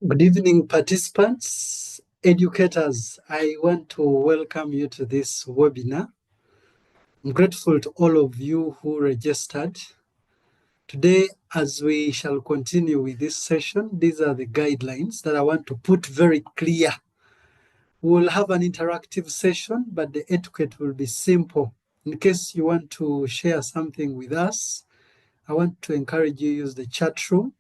Good evening, participants, educators. I want to welcome you to this webinar. I'm grateful to all of you who registered. Today, as we shall continue with this session, these are the guidelines that I want to put very clear. We'll have an interactive session, but the etiquette will be simple. In case you want to share something with us, I want to encourage you to use the chat room.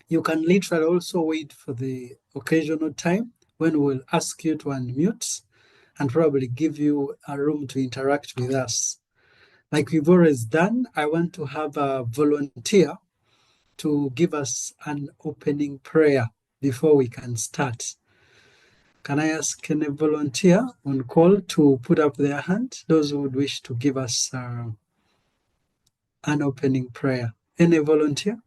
You can literally also wait for the occasional time when we'll ask you to unmute and probably give you a room to interact with us. Like we've always done, I want to have a volunteer to give us an opening prayer before we can start. Can I ask any volunteer on call to put up their hand? Those who would wish to give us an opening prayer. Any volunteer?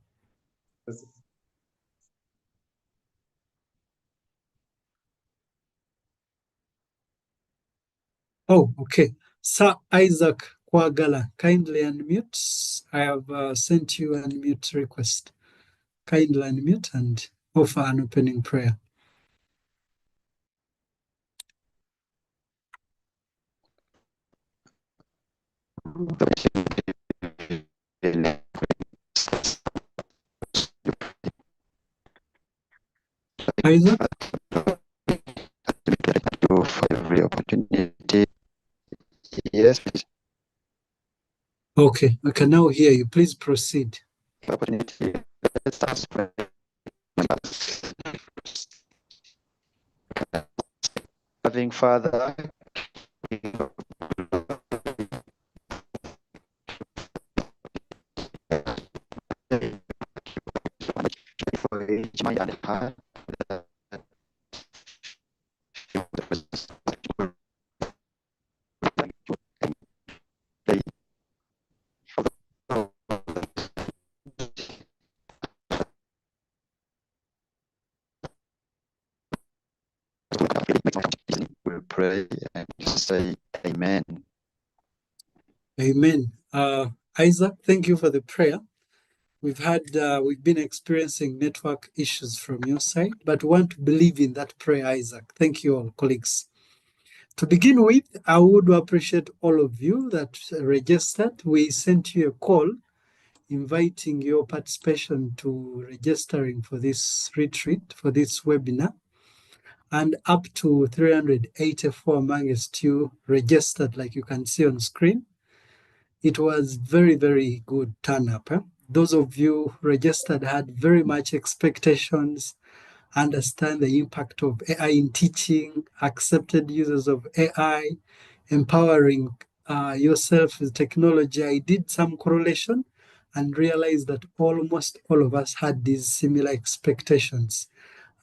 Oh, okay. Sir Isaac Kwagala, kindly unmute. I have sent you an unmute request. Kindly unmute and offer an opening prayer. Isaac? For every opportunity. Yes, please. Okay, I can now hear you. Please proceed. Opportunity. Let's ask for loving Father, for each mind and heart. We'll pray and say amen. Amen. Isaac, thank you for the prayer. We've been experiencing network issues from your side, but we want to believe in that prayer, Isaac. Thank you all, colleagues. To begin with, I would appreciate all of you that registered. We sent you a call inviting your participation to registering for this retreat, for this webinar. And up to 384 amongst you registered, like you can see on screen. It was very, very good turn up. Those of you registered had very much expectations, understand the impact of AI in teaching, accepted users of AI, empowering yourself with technology. I did some correlation and realized that almost all of us had these similar expectations.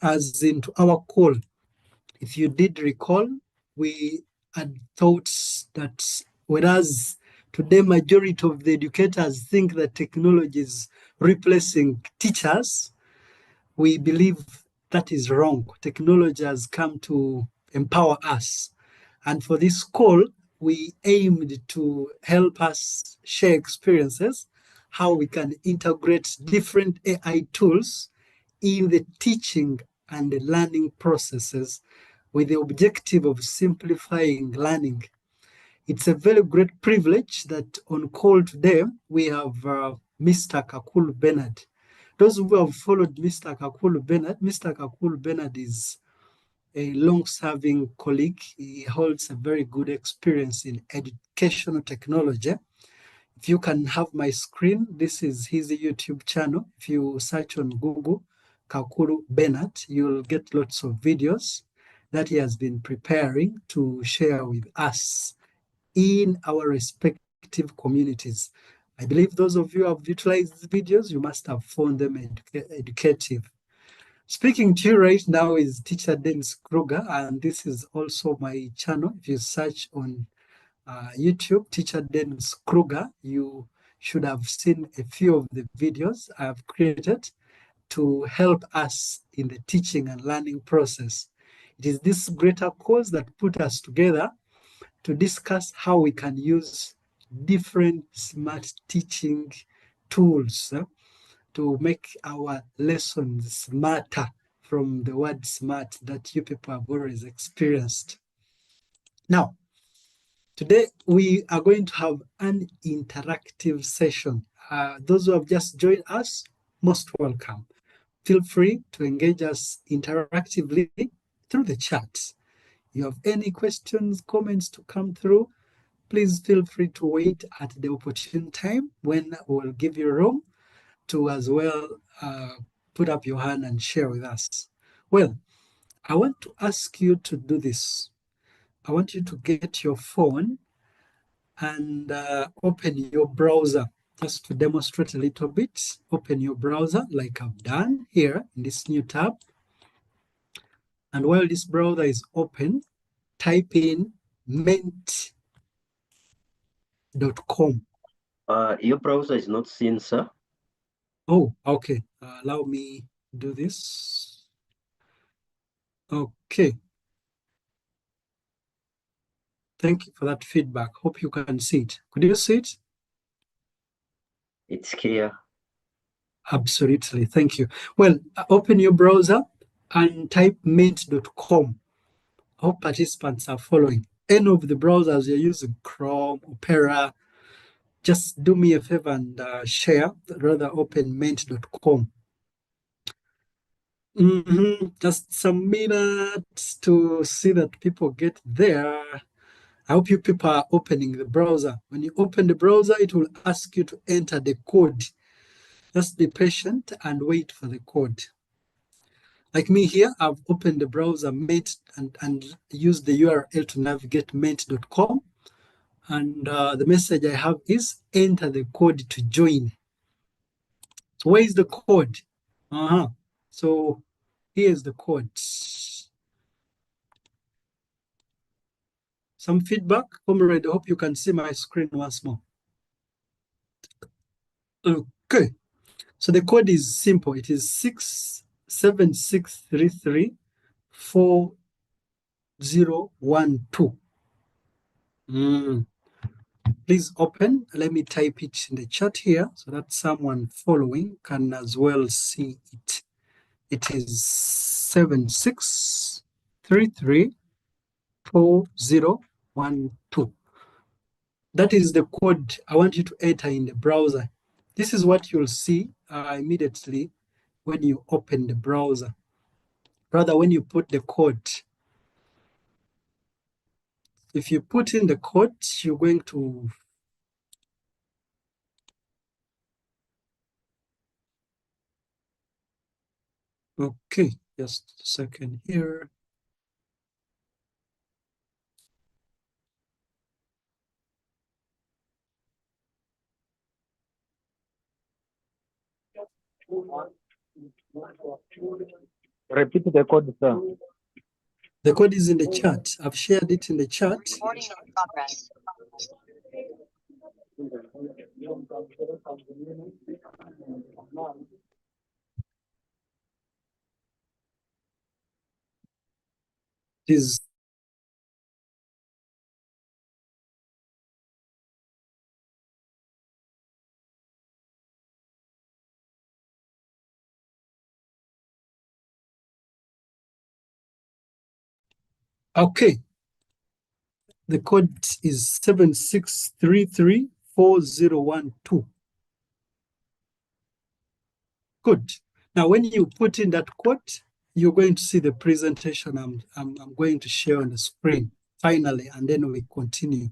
As into our call, if you did recall, we had thoughts that whereas today majority of the educators think that technology is replacing teachers, we believe that is wrong. Technology has come to empower us. And for this call, we aimed to help us share experiences, how we can integrate different AI tools in the teaching and the learning processes with the objective of simplifying learning. It's a very great privilege that on call today, we have Mr. Kakuru Benard. Those who have followed Mr. Kakuru Benard is a long-serving colleague. He holds a very good experience in educational technology. If you can have my screen, this is his YouTube channel. If you search on Google, Kakuru Benard, you'll get lots of videos that he has been preparing to share with us in our respective communities. I believe those of you who have utilized these videos, you must have found them educative. Speaking to you right now is Ticha Denis Kruger, and this is also my channel. If you search on YouTube, Ticha Denis Kruger, you should have seen a few of the videos I have created to help us in the teaching and learning process. It is this greater cause that put us together to discuss how we can use different smart teaching tools to make our lessons smarter from the word smart that you people have always experienced. Now, today we are going to have an interactive session. Those who have just joined us, most welcome. Feel free to engage us interactively through the chat. You have any questions, comments to come through, please feel free to wait at the opportune time when we'll give you room to as well put up your hand and share with us. Well, I want to ask you to do this. I want you to get your phone and open your browser just to demonstrate a little bit. Open your browser like I've done here in this new tab. And while this browser is open, type in mint.com. Your browser is not seen, sir. Oh, okay. Allow me do this. Okay. Thank you for that feedback. Hope you can see it. Could you see it? It's clear. Absolutely. Thank you. Well, open your browser and type mint.com. Hope participants are following. Any of the browsers you're using, Chrome, Opera, just do me a favor and share. Rather open mint.com. Just some minutes to see that people get there. I hope you people are opening the browser. When you open the browser, it will ask you to enter the code. Just be patient and wait for the code. Like me here, I've opened the browser Mint and used the URL to navigate mint.com. And the message I have is enter the code to join. So where is the code? So here's the code. Some feedback, comrade. I hope you can see my screen once more. Okay. So the code is simple. It is 676334012. Please open. Let me type it in the chat here so that someone following can as well see it. It is 76334012. That is the code I want you to enter in the browser. This is what you'll see immediately when you open the browser. Rather, when you put the code. If you put in the code, you're going to okay, just a second here. Repeat the code, sir. The code is in the chat. I've shared it in the chat. Recording in progress. Is okay. The code is 76334012. Good. Now, when you put in that code, you're going to see the presentation I'm going to share on the screen finally, and then we continue.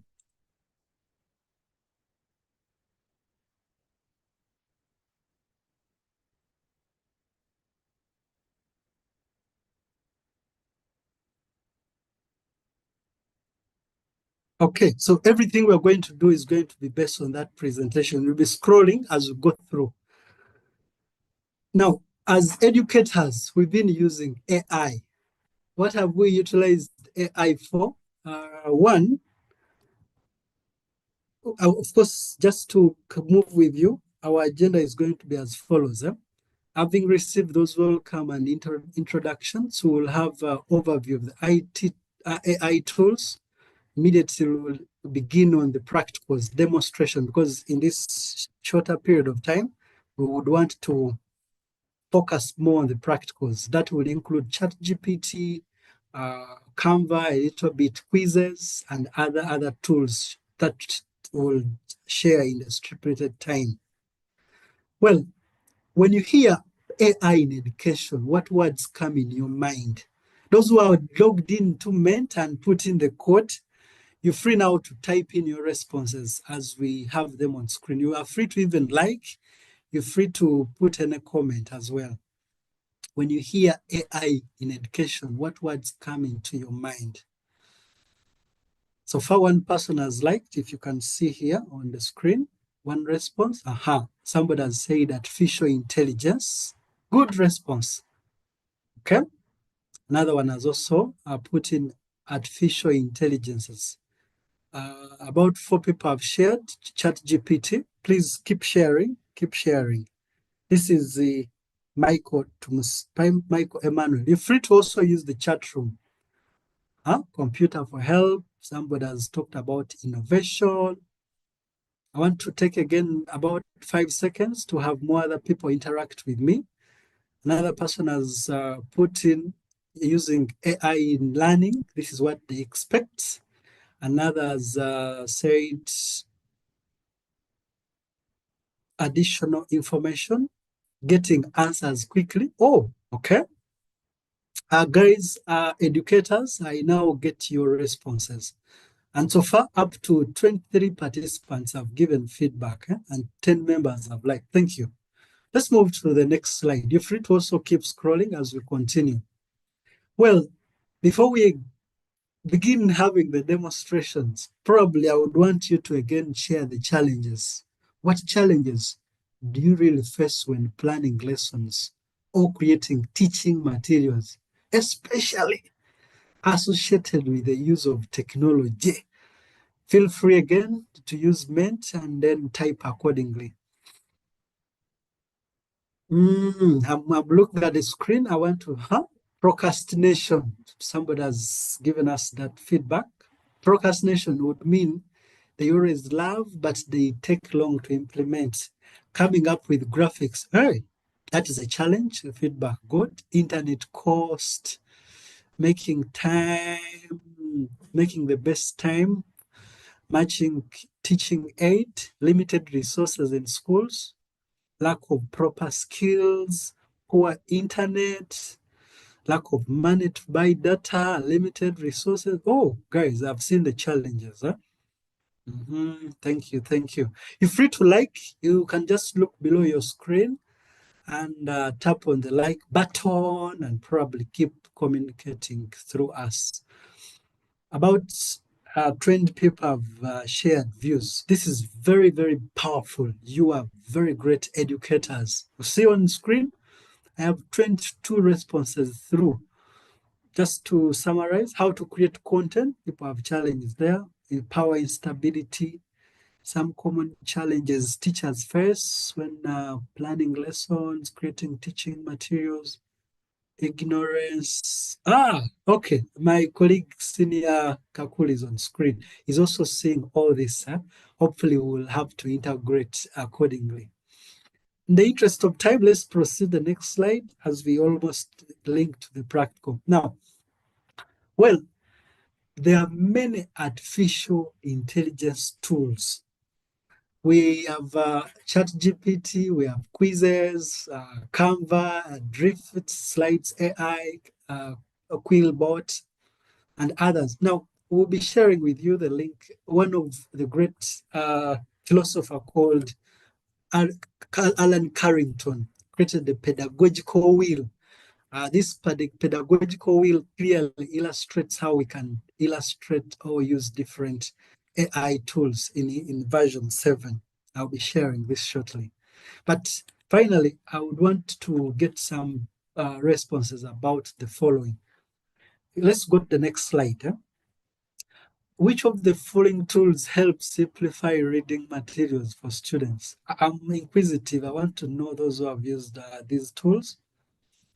Okay, so everything we're going to do is going to be based on that presentation. We'll be scrolling as we go through. Now, as educators, we've been using AI. What have we utilized AI for? One, of course, just to move with you, our agenda is going to be as follows. Having received those welcome and introductions, we will have an overview of the AI tools. Immediately, we'll begin on the practicals demonstration, because in this shorter period of time, we would want to focus more on the practicals. That will include ChatGPT, Canva, a little bit Quizizz, and other tools that will share in the stipulated time. Well, when you hear AI in education, what words come in your mind? Those who are logged into Ment and put in the code, you're free now to type in your responses as we have them on screen. You are free to even like, you're free to put in a comment as well. When you hear AI in education, what words come into your mind? So far, one person has liked, if you can see here on the screen, one response. Somebody has said artificial intelligence. Good response. Okay. Another one has also put in artificial intelligences. About 4 people have shared ChatGPT. Please keep sharing, keep sharing. This is the Michael Emmanuel. You're free to also use the chat room. Computer for help. Somebody has talked about innovation. I want to take again about 5 seconds to have more other people interact with me. Another person has put in using AI in learning. This is what they expect. Another has said additional information, getting answers quickly. Oh, okay. Guys, educators, I now get your responses. And so far, up to 23 participants have given feedback, and 10 members have liked. Thank you. Let's move to the next slide. You're free to also keep scrolling as we continue. Well, before we begin having the demonstrations, probably I would want you to again share the challenges. What challenges do you really face when planning lessons or creating teaching materials, especially associated with the use of technology? Feel free again to use Ment and then type accordingly. I'm looking at the screen. I want to, procrastination. Somebody has given us that feedback. Procrastination would mean they always love, but they take long to implement. Coming up with graphics, hey, that is a challenge. The feedback good. Internet cost, making time, making the best time, matching teaching aid, limited resources in schools, lack of proper skills, poor internet, lack of money to buy data, limited resources. Oh, guys, I've seen the challenges. Thank you, thank you. You're free to like. You can just look below your screen and tap on the like button and probably keep communicating through us. About 20 people have shared views. This is very, very powerful. You are very great educators. You see on screen, I have 22 responses through. Just to summarize, how to create content. People have challenges there. Power instability. Some common challenges teachers face when planning lessons, creating teaching materials. Ignorance. Okay. My colleague, Senior Kakuru, is on screen. He's also seeing all this. Hopefully, we'll have to integrate accordingly. In the interest of time, let's proceed the next slide as we almost link to the practical. Now, well, there are many artificial intelligence tools. We have ChatGPT, we have Quizizz, Canva, Drift, Slides AI, Quillbot, and others. Now, we'll be sharing with you the link. One of the great philosopher called Alan Carrington created the pedagogical wheel. This pedagogical wheel clearly illustrates how we can illustrate or use different AI tools in version 7. I'll be sharing this shortly. But finally, I would want to get some responses about the following. Let's go to the next slide. Which of the following tools help simplify reading materials for students? I'm inquisitive. I want to know those who have used these tools.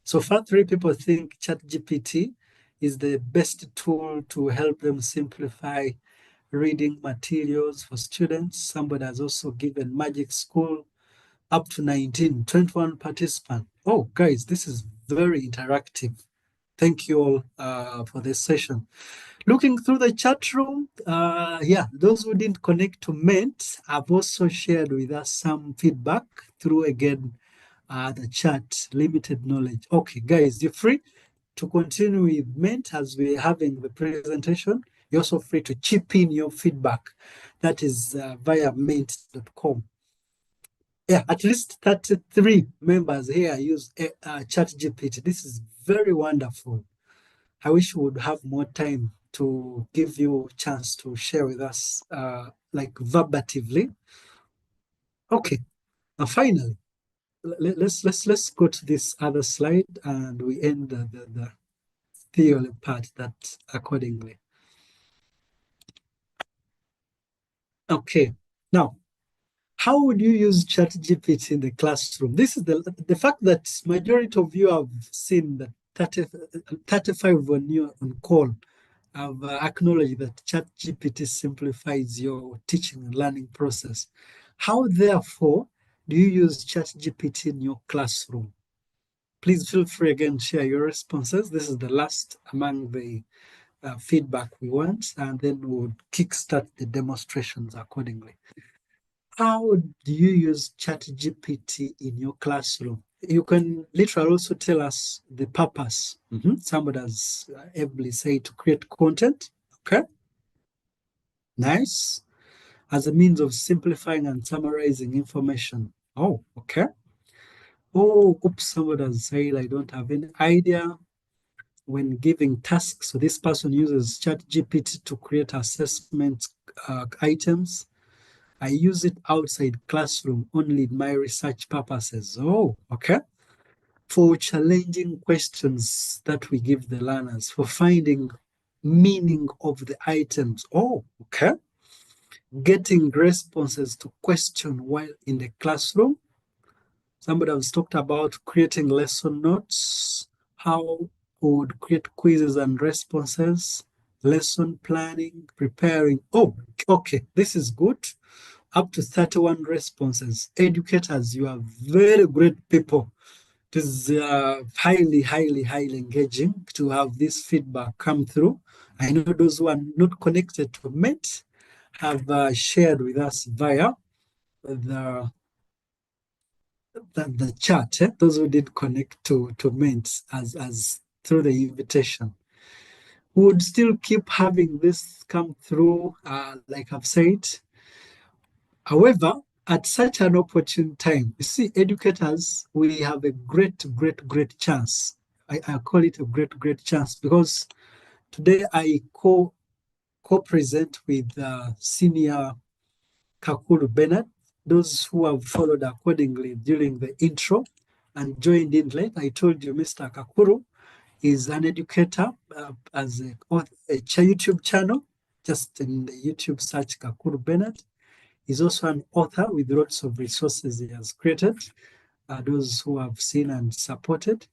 So far, 3 people think ChatGPT is the best tool to help them simplify reading materials for students. Somebody has also given Magic School up to 21 participants. Oh, guys, this is very interactive. Thank you all for this session. Looking through the chat room, yeah, those who didn't connect to Mint have also shared with us some feedback through, again, the chat, limited knowledge. Okay, guys, you're free to continue with Mint as we're having the presentation. You're also free to chip in your feedback. That is via mint.com. Yeah, at least 33 members here use ChatGPT. This is very wonderful. I wish we would have more time to give you a chance to share with us, like verbatively. Okay, now finally, let's go to this other slide and we end the theory part that accordingly. Okay, now how would you use ChatGPT in the classroom? This is the fact that majority of you have seen that 35 when you're on call have acknowledged that ChatGPT simplifies your teaching and learning process. How, therefore, do you use ChatGPT in your classroom? Please feel free again, share your responses. This is the last among the feedback we want, and then we'll kickstart the demonstrations accordingly. How do you use ChatGPT in your classroom? You can literally also tell us the purpose. Somebody has ably said to create content. Okay. Nice. As a means of simplifying and summarizing information. Oh, okay. Oh, oops, somebody has said I don't have any idea when giving tasks. So this person uses ChatGPT to create assessment items. I use it outside classroom only in my research purposes. Oh, okay. For challenging questions that we give the learners, for finding meaning of the items. Oh, okay. Getting responses to question while in the classroom. Somebody has talked about creating lesson notes, how we would create quizzes and responses, lesson planning, preparing. Oh, okay, this is good. Up to 31 responses. Educators, you are very great people. It is highly, highly, highly engaging to have this feedback come through. I know those who are not connected to Mint have shared with us via the chat. Those who did connect to Mint as through the invitation. We would still keep having this come through, like I've said. However, at such an opportune time, you see, educators, we have a great, great, great chance. I call it a great, great chance because today I co-present with senior Kakuru Benard. Those who have followed accordingly during the intro and joined in late, I told you Mr. Kakuru is an educator as a YouTube channel. Just in the YouTube search Kakuru Benard. He's also an author with lots of resources he has created, those who have seen and supported.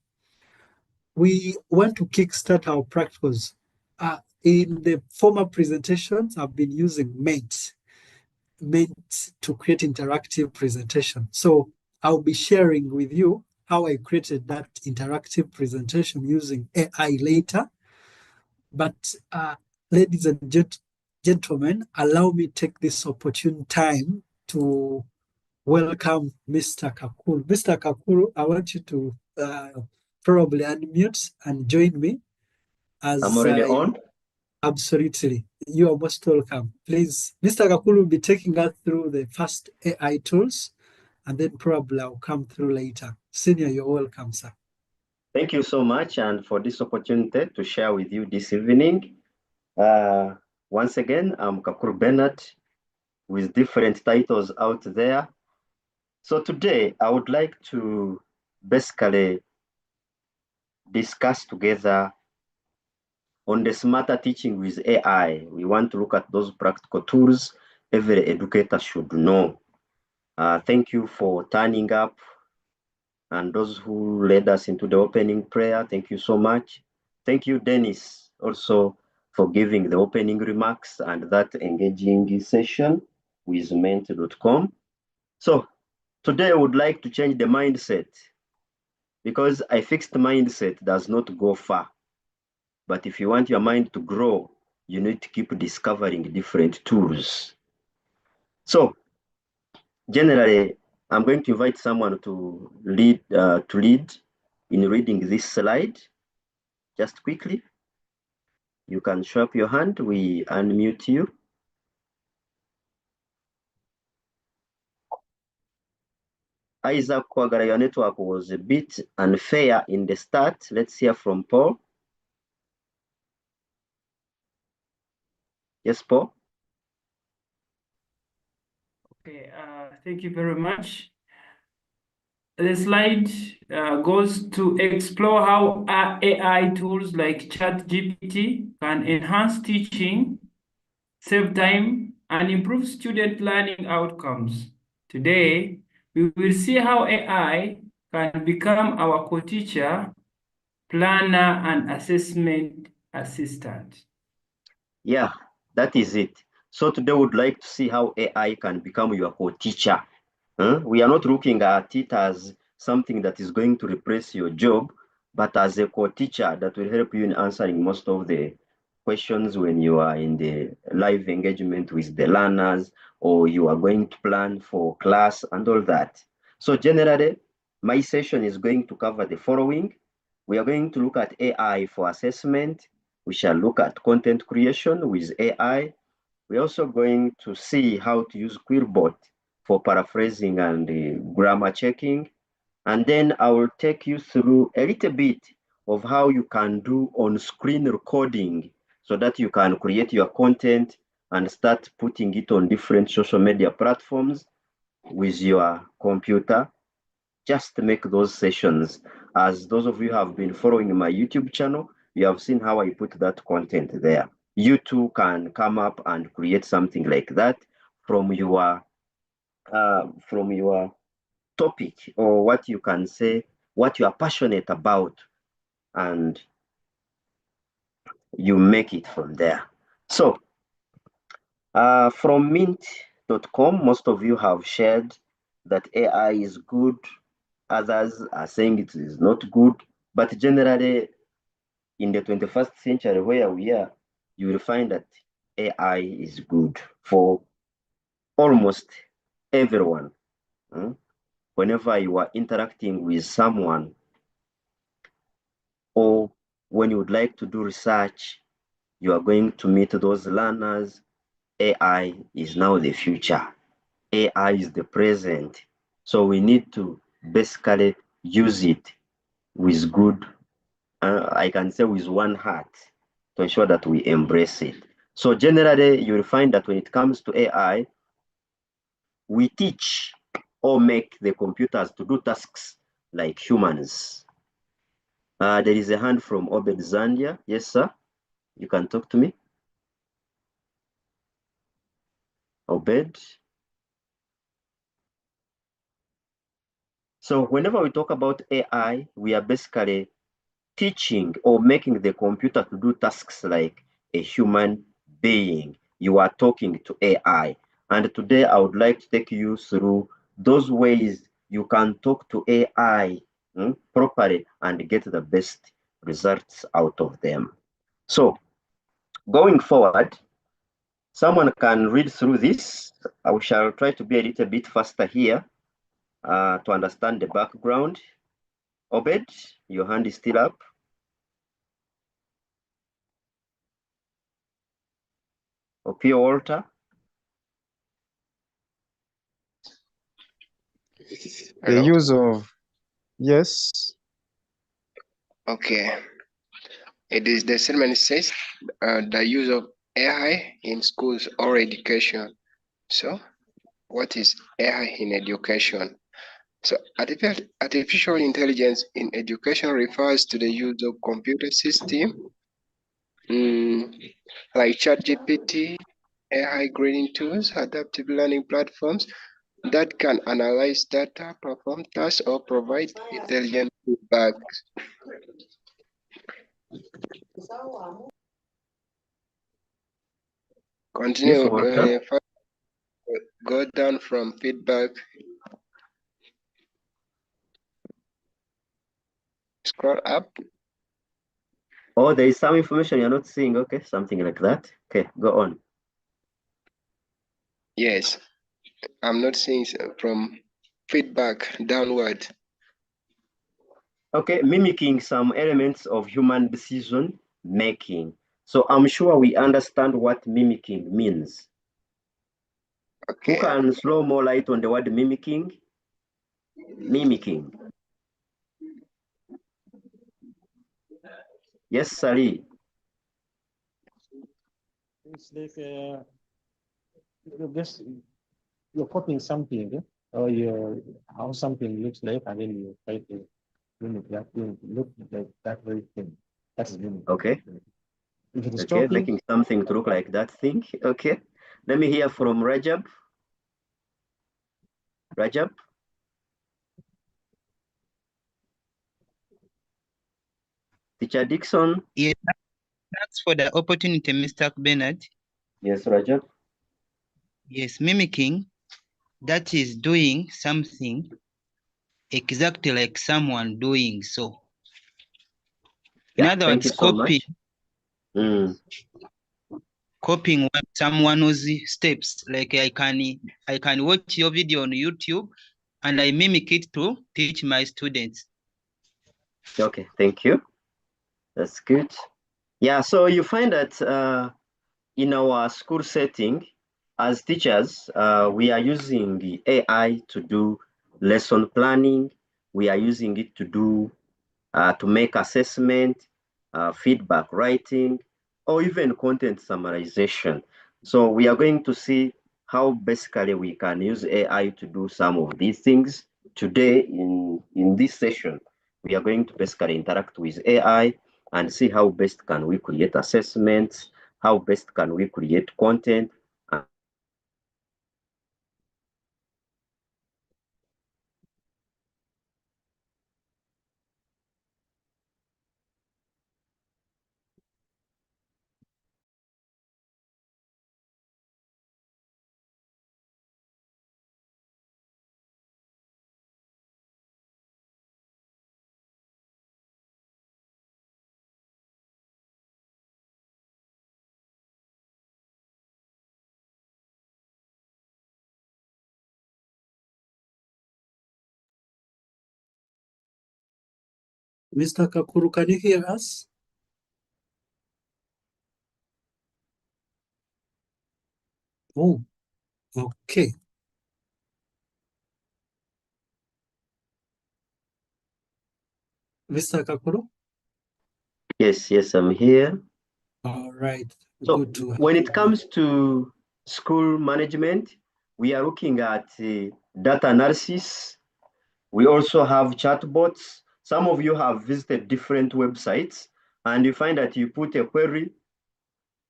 We want to kickstart our practicals. In the former presentations, I've been using Mint to create interactive presentation. So I'll be sharing with you how I created that interactive presentation using AI later. But ladies and gentlemen, allow me take this opportune time to welcome Mr. Kakuru. Mr. Kakuru, I want you to probably unmute and join me. I'm already on. Absolutely. You are most welcome. Please, Mr. Kakuru will be taking us through the first AI tools, and then probably I'll come through later. Senior, you're welcome, sir. Thank you so much, and for this opportunity to share with you this evening. Once again, I'm Kakuru Benard with different titles out there. So today, I would like to basically discuss together on the smarter teaching with AI. We want to look at those practical tools every educator should know. Thank you for turning up, and those who led us into the opening prayer, thank you so much. Thank you, Dennis, also for giving the opening remarks and that engaging session with Ment.com. So today I would like to change the mindset because a fixed mindset does not go far. But if you want your mind to grow, you need to keep discovering different tools. So generally, I'm going to invite someone to lead in reading this slide. Just quickly, you can show up your hand. We unmute you. Isaac Kwagara, your network was a bit unfair in the start. Let's hear from Paul. Yes, Paul. Okay, thank you very much. The slide goes to explore how AI tools like ChatGPT can enhance teaching, save time, and improve student learning outcomes. Today, we will see how AI can become our co-teacher, planner, and assessment assistant. Yeah, that is it. So today we would like to see how AI can become your co-teacher. We are not looking at it as something that is going to replace your job, but as a co-teacher that will help you in answering most of the questions when you are in the live engagement with the learners, or you are going to plan for class and all that. So generally, my session is going to cover the following. We are going to look at AI for assessment. We shall look at content creation with AI. We're also going to see how to use Quillbot for paraphrasing and grammar checking. And then I will take you through a little bit of how you can do on-screen recording so that you can create your content and start putting it on different social media platforms with your computer. Just make those sessions. As those of you have been following my YouTube channel, you have seen how I put that content there. You too can come up and create something like that from your topic, or what you can say, what you are passionate about, and you make it from there. So from mint.com, most of you have shared that AI is good. Others are saying it is not good. But generally, in the 21st century where we are, you will find that AI is good for almost everyone. Whenever you are interacting with someone, or when you would like to do research, you are going to meet those learners. AI is now the future. AI is the present. So we need to basically use it with good, I can say with one heart, to ensure that we embrace it. So generally, you will find that when it comes to AI, we teach or make the computers to do tasks like humans. There is a hand from Obed Zandia. Yes, sir. You can talk to me. Obed. So whenever we talk about AI, we are basically teaching or making the computer to do tasks like a human being. You are talking to AI. And today I would like to take you through those ways you can talk to AI properly and get the best results out of them. So going forward, someone can read through this. I shall try to be a little bit faster here to understand the background. Obed, your hand is still up. Okay, Walter. The use of, yes. Okay. It is the statement says the use of AI in schools or education. So, what is AI in education? So, artificial intelligence in education refers to the use of computer system like ChatGPT, AI grading tools, adaptive learning platforms that can analyze data, perform tasks, or provide intelligent feedback. Continue. Yes, Go down from feedback. scroll up. Oh, there is some information you're not seeing. Okay, something like that. Okay, go on. Yes, I'm not seeing from feedback downward. Okay, mimicking some elements of human decision making. So I'm sure we understand what mimicking means. Okay. Who can throw more light on the word mimicking? Mimicking. Yes, Sari. It's like you're copying something, or how something looks like, and then you try to mimic that thing, look like that very thing. That's mimic. Okay. If it is Okay, talking, making something to look like that thing. Okay. Let me hear from Rajab. Rajab. Teacher Dixon. Yes, thanks for the opportunity, Mr. Benard. Yes, Rajab. Yes, mimicking, that is doing something exactly like someone doing so. In Yeah, other thank words, you so much. Copying someone's steps. Like I can watch your video on YouTube and I mimic it to teach my students. Okay, thank you. That's good. Yeah, so you find that in our school setting, as teachers, we are using the AI to do lesson planning. We are using it to do to make assessment, feedback writing, or even content summarization. So we are going to see how basically we can use AI to do some of these things. Today in this session, we are going to basically interact with AI and see how best can we create assessments, how best can we create content. Mr. Kakuru, can you hear us? Oh, okay. Mr. Kakuru? Yes, I'm here. All right. So Good to have when you. it comes to school management, we are looking at data analysis. We also have chatbots. Some of you have visited different websites and you find that you put a query,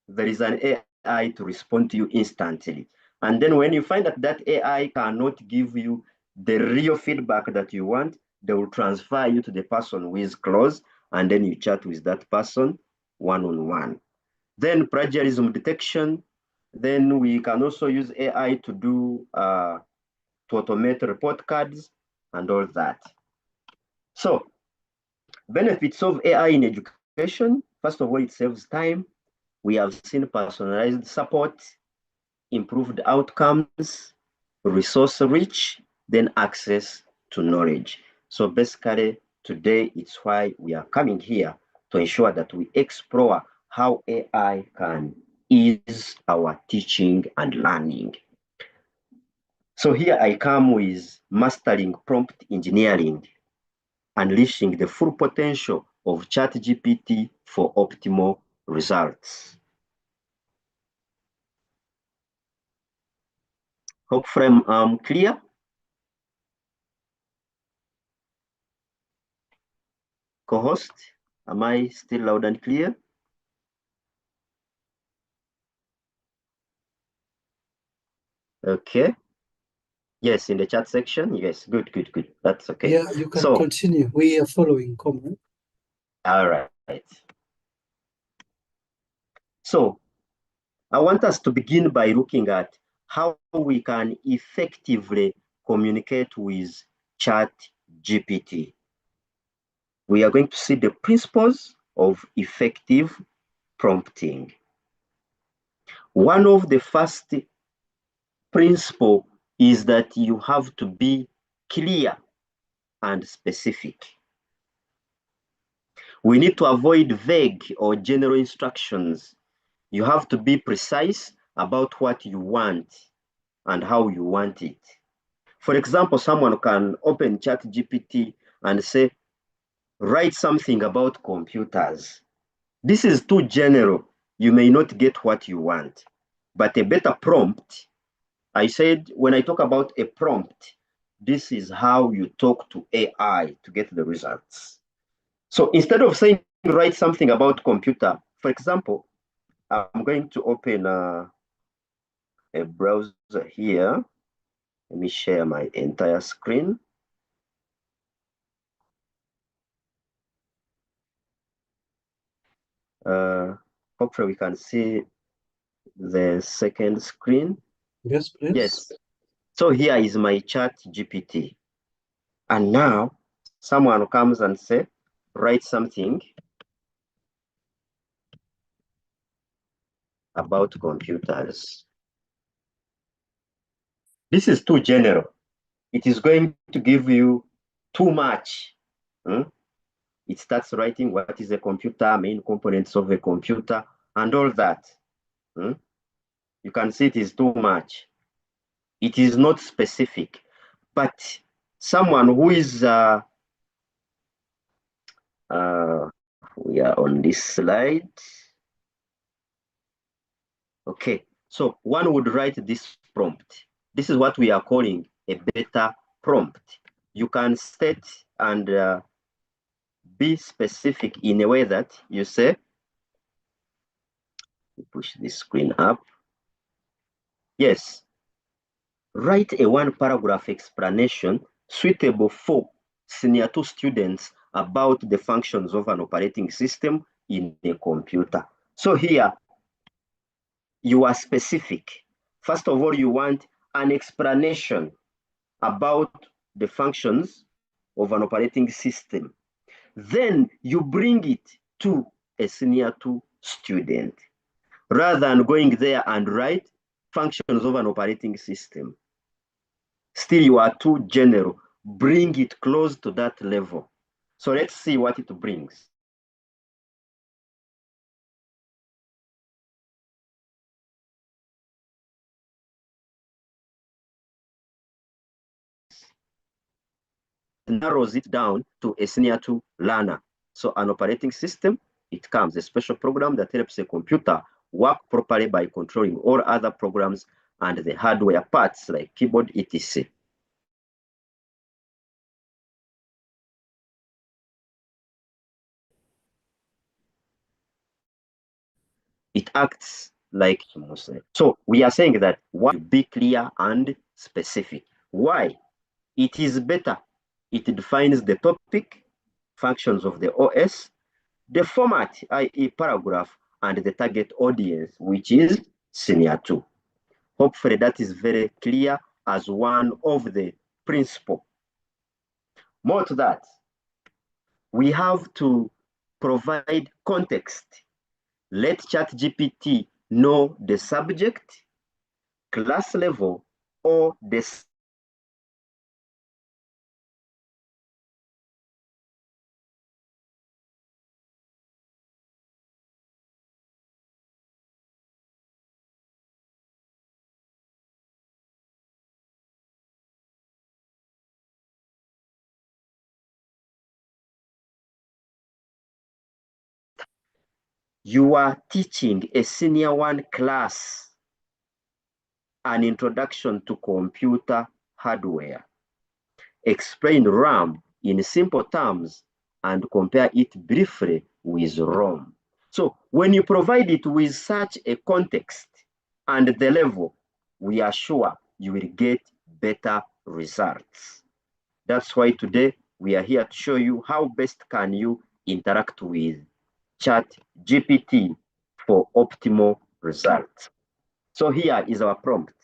there is an AI to respond to you instantly. And then when you find that that AI cannot give you the real feedback that you want, they will transfer you to the person who is close, and then you chat with that person one-on-one. Then plagiarism detection. Then we can also use AI to do to automate report cards and all that. So benefits of AI in education. First of all, it saves time. We have seen personalized support, improved outcomes, resource rich, then access to knowledge. So basically, today it's why we are coming here to ensure that we explore how AI can ease our teaching and learning. So here I come with mastering prompt engineering, unleashing the full potential of ChatGPT for optimal results. Hopefully I'm clear. Co-host, am I still loud and clear? Okay. Yes, in the chat section. Yes, good. That's okay. Yeah, you can continue. We are following, comrade. All right. So I want us to begin by looking at how we can effectively communicate with ChatGPT. we are going to see the principles of effective prompting. One of the first principles is that you have to be clear and specific. We need to avoid vague or general instructions. You have to be precise about what you want and how you want it. For example, someone can open ChatGPT and say, write something about computers. This is too general. You may not get what you want. But a better prompt, I said, when I talk about a prompt, this is how you talk to AI to get the results. So instead of saying, write something about computer, for example, I'm going to open a browser here. Let me share my entire screen. Hopefully we can see the second screen. Yes, please. Yes. So here is my ChatGPT. And now someone comes and say, write something about computers. This is too general. It is going to give you too much. It starts writing what is a computer, main components of a computer, and all that. You can see it is too much. It is not specific. But someone who is, we are on this slide. Okay, so one would write this prompt. This is what we are calling a beta prompt. You can state and be specific in a way that you say, push this screen up. Yes, write a one-paragraph explanation suitable for Senior 2 students about the functions of an operating system in a computer. So here, you are specific. First of all, you want an explanation about the functions of an operating system. Then you bring it to a Senior 2 student, rather than going there and write functions of an operating system. Still, you are too general. Bring it close to that level. So let's see what it brings. Narrows it down to a Senior 2 learner. So an operating system, it comes a special program that helps a computer work properly by controlling all other programs and the hardware parts like keyboard, etc. It acts like so we are saying that one, be clear and specific. Why? It is better. It defines the topic, functions of the OS, the format, i.e. paragraph, and the target audience, which is Senior 2. Hopefully that is very clear as one of the principles. More to that, we have to provide context. Let ChatGPT know the subject, class level, or the you are teaching a Senior 1 class an introduction to computer hardware. Explain RAM in simple terms and compare it briefly with ROM. So when you provide it with such a context and the level, we are sure you will get better results. That's why today we are here to show you how best can you interact with ChatGPT for optimal results. So here is our prompt.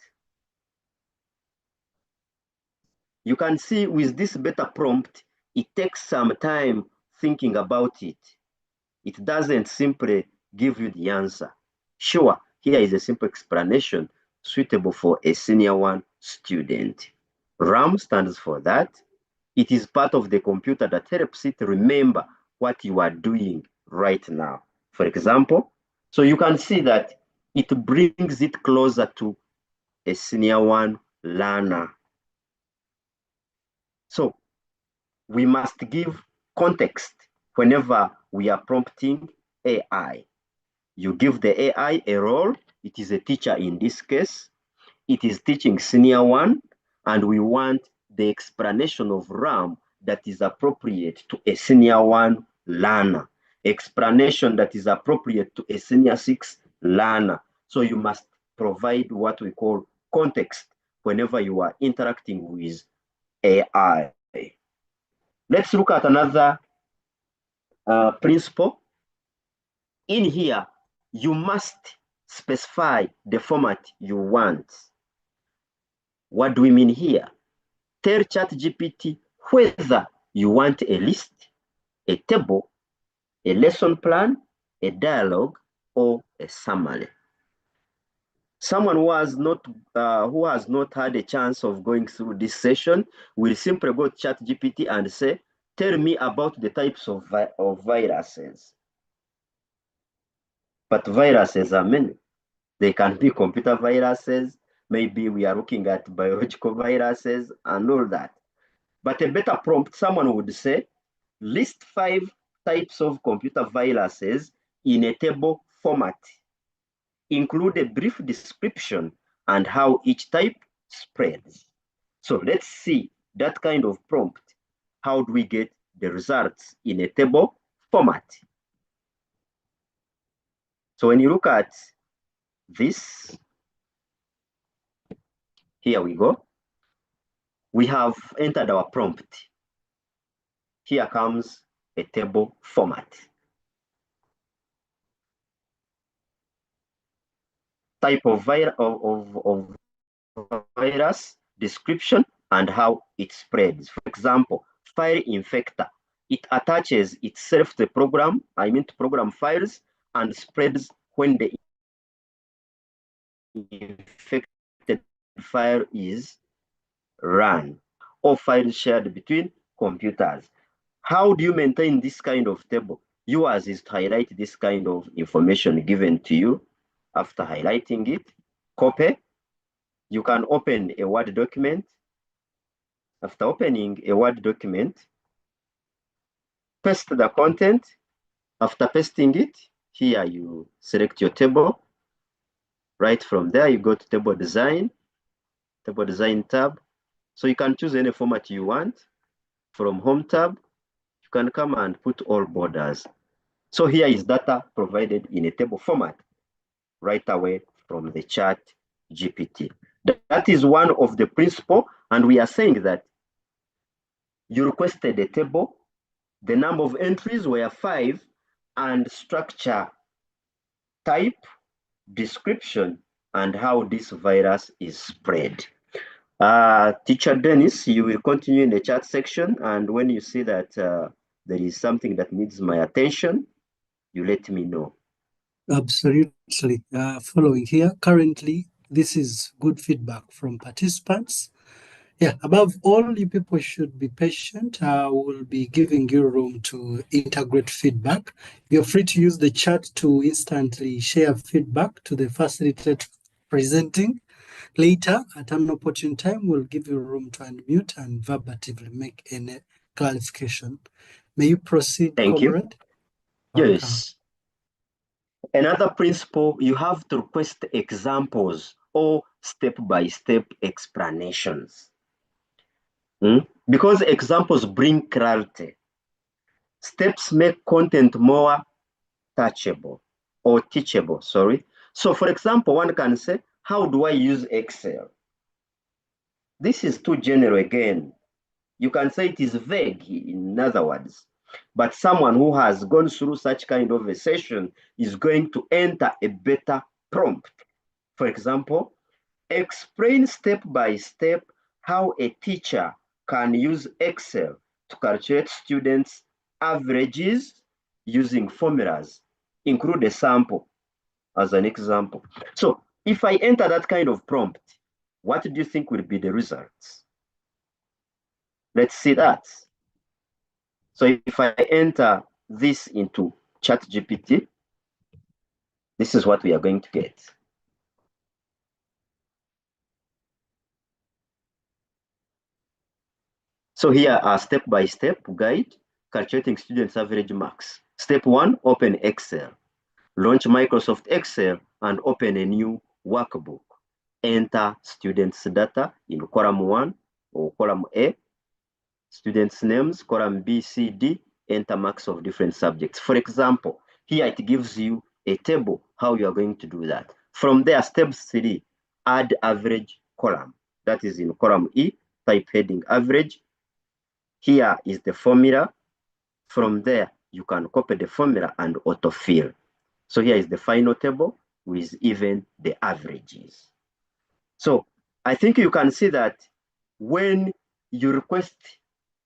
You can see with this beta prompt, it takes some time thinking about it. It doesn't simply give you the answer. Sure, here is a simple explanation suitable for a senior one student. RAM stands for that. It is part of the computer that helps it remember what you are doing right now. For example, so you can see that it brings it closer to a senior one learner. So we must give context whenever we are prompting AI. You give the AI a role. It is a teacher in this case. It is teaching senior one, and we want the explanation of RAM that is appropriate to a senior one learner, explanation that is appropriate to a senior 6 learner. So you must provide what we call context whenever you are interacting with AI. Let's look at another principle. In here, you must specify the format you want. What do we mean here? Tell ChatGPT whether you want a list, a table, a lesson plan, a dialogue, or a summary. Someone who has not had a chance of going through this session will simply go to ChatGPT and say, tell me about the types of viruses. But viruses are many. They can be computer viruses. Maybe we are looking at biological viruses and all that. But a better prompt, someone would say, list 5 types of computer viruses in a table format. Include a brief description and how each type spreads. So let's see that kind of prompt. How do we get the results in a table format? So when you look at this, here we go. We have entered our prompt. Here comes a table format. Type of virus, description, and how it spreads. For example, file infector. It attaches itself to the program, to program files, and spreads when the infected file is run, or files shared between computers. How do you maintain this kind of table? Yours is to highlight this kind of information given to you. After highlighting it, copy. You can open a Word document. After opening a Word document, paste the content. After pasting it, here you select your table. Right from there, you go to table design tab. So you can choose any format you want. From home tab, you can come and put all borders. So here is data provided in a table format right away from the ChatGPT. That is one of the principles, and we are saying that you requested a table, the number of entries were 5, and structure, type, description, and how this virus is spread. Teacher Dennis, you will continue in the chat section, and when you see that there is something that needs my attention, you let me know. Absolutely. Following here, currently, this is good feedback from participants. Yeah, above all, you people should be patient. We'll be giving you room to integrate feedback. You're free to use the chat to instantly share feedback to the facilitator presenting. Later, at an opportune time, we'll give you room to unmute and verbatively make any clarification. May you proceed, Thank comrade? you. Yes. Another principle, you have to request examples or step-by-step explanations. Because examples bring clarity. Steps make content more touchable or teachable, sorry. So for example, one can say, how do I use Excel? This is too general again. You can say it is vague, in other words. But someone who has gone through such kind of a session is going to enter a better prompt. For example, explain step by step how a teacher can use Excel to calculate students' averages using formulas, include a sample as an example. So if I enter that kind of prompt, what do you think will be the results? Let's see that. So if I enter this into ChatGPT, this is what we are going to get. So here are step-by-step guide, calculating students' average marks. Step 1, open Excel. Launch Microsoft Excel and open a new workbook. Enter students' data in column 1 or column A, students' names, column B, C, D, enter marks of different subjects. For example, here it gives you a table, how you are going to do that. From there, step 3, add average column. That is in column E, type heading average. Here is the formula. From there, you can copy the formula and autofill. So here is the final table with even the averages. So I think you can see that when you request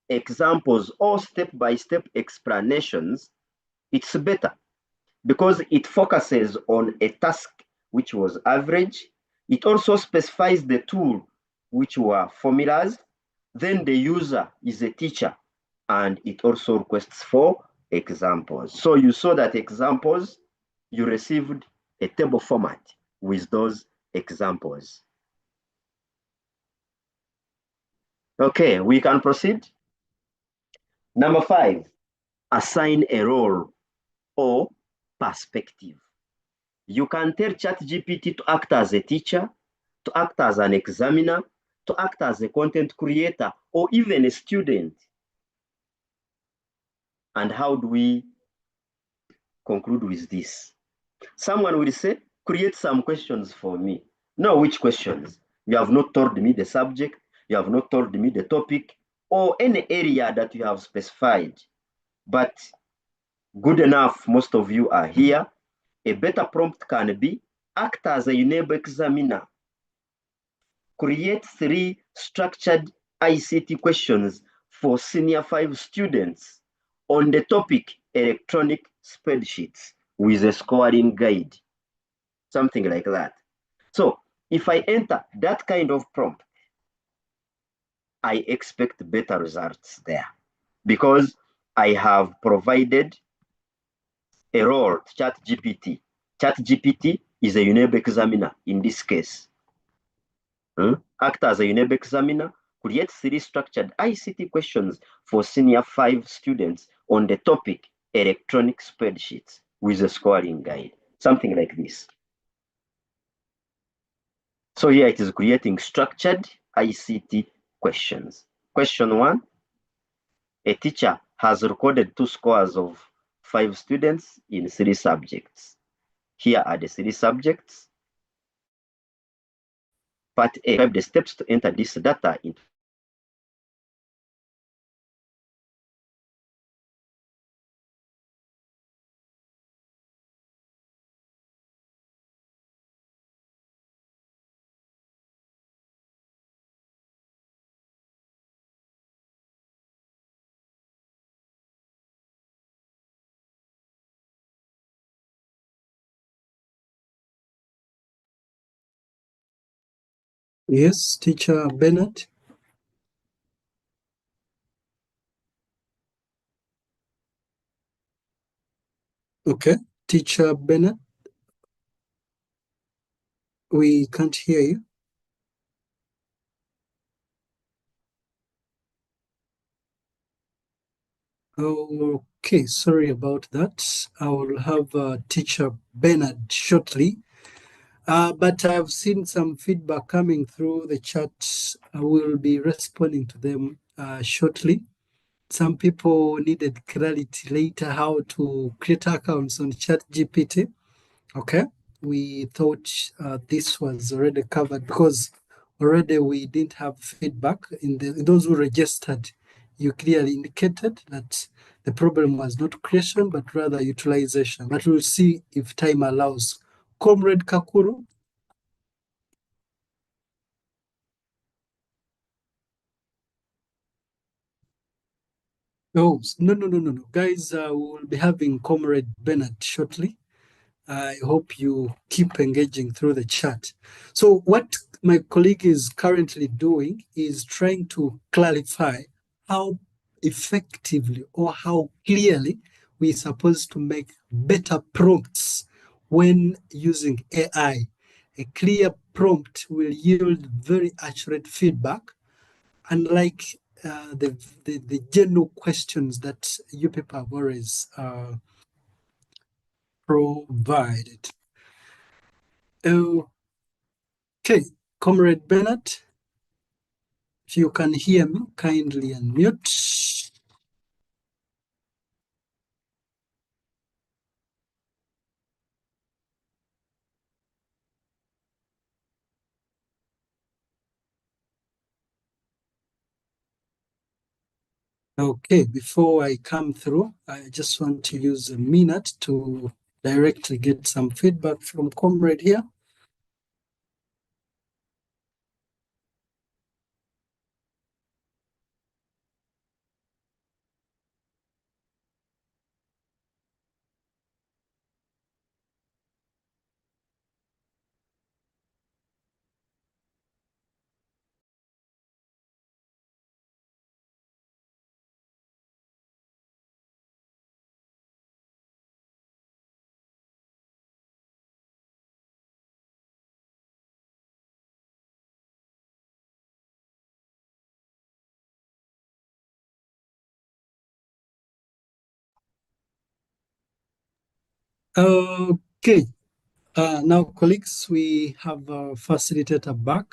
examples or step-by-step explanations, it's better because it focuses on a task which was average. It also specifies the tool which were formulas. Then the user is a teacher, and it also requests for examples. So you saw that examples, you received a table format with those examples. Okay, we can proceed. Number 5, assign a role or perspective. You can tell ChatGPT to act as a teacher, to act as an examiner, to act as a content creator, or even a student. And how do we conclude with this? Someone will say, create some questions for me. No, which questions? You have not told me the subject, you have not told me the topic, or any area that you have specified. But good enough, most of you are here. A better prompt can be, act as a enable examiner. Create 3 structured ICT questions for senior 5 students on the topic electronic spreadsheets with a scoring guide, something like that. So if I enter that kind of prompt, I expect better results there because I have provided a role to ChatGPT. ChatGPT is a enable examiner in this case. Act as a enable examiner, create 3 structured ICT questions for senior 5 students on the topic electronic spreadsheets with a scoring guide, something like this. So here it is creating structured ICT questions. Question 1, a teacher has recorded 2 scores of 5 students in 3 subjects. Here are the 3 subjects. Part A, describe the steps to enter this data into Yes, Teacher Benard. Okay, Teacher Benard, we can't hear you. Okay, sorry about that. I will have Teacher Benard shortly. But I've seen some feedback coming through the chat. I will be responding to them shortly. Some people needed clarity later how to create accounts on ChatGPT. Okay, we thought this was already covered because already we didn't have feedback in those who registered. You clearly indicated that the problem was not creation but rather utilization. But we'll see if time allows. Comrade Kakuru. Oh, no. Guys, we'll be having Comrade Benard shortly. I hope you keep engaging through the chat. So what my colleague is currently doing is trying to clarify how effectively or how clearly we're supposed to make better prompts when using AI. A clear prompt will yield very accurate feedback, unlike the general questions that you people have always provided. Okay, Comrade Benard, if you can hear me, kindly unmute. Okay, before I come through, I just want to use a minute to directly get some feedback from Comrade here. Okay, now colleagues, we have our facilitator back.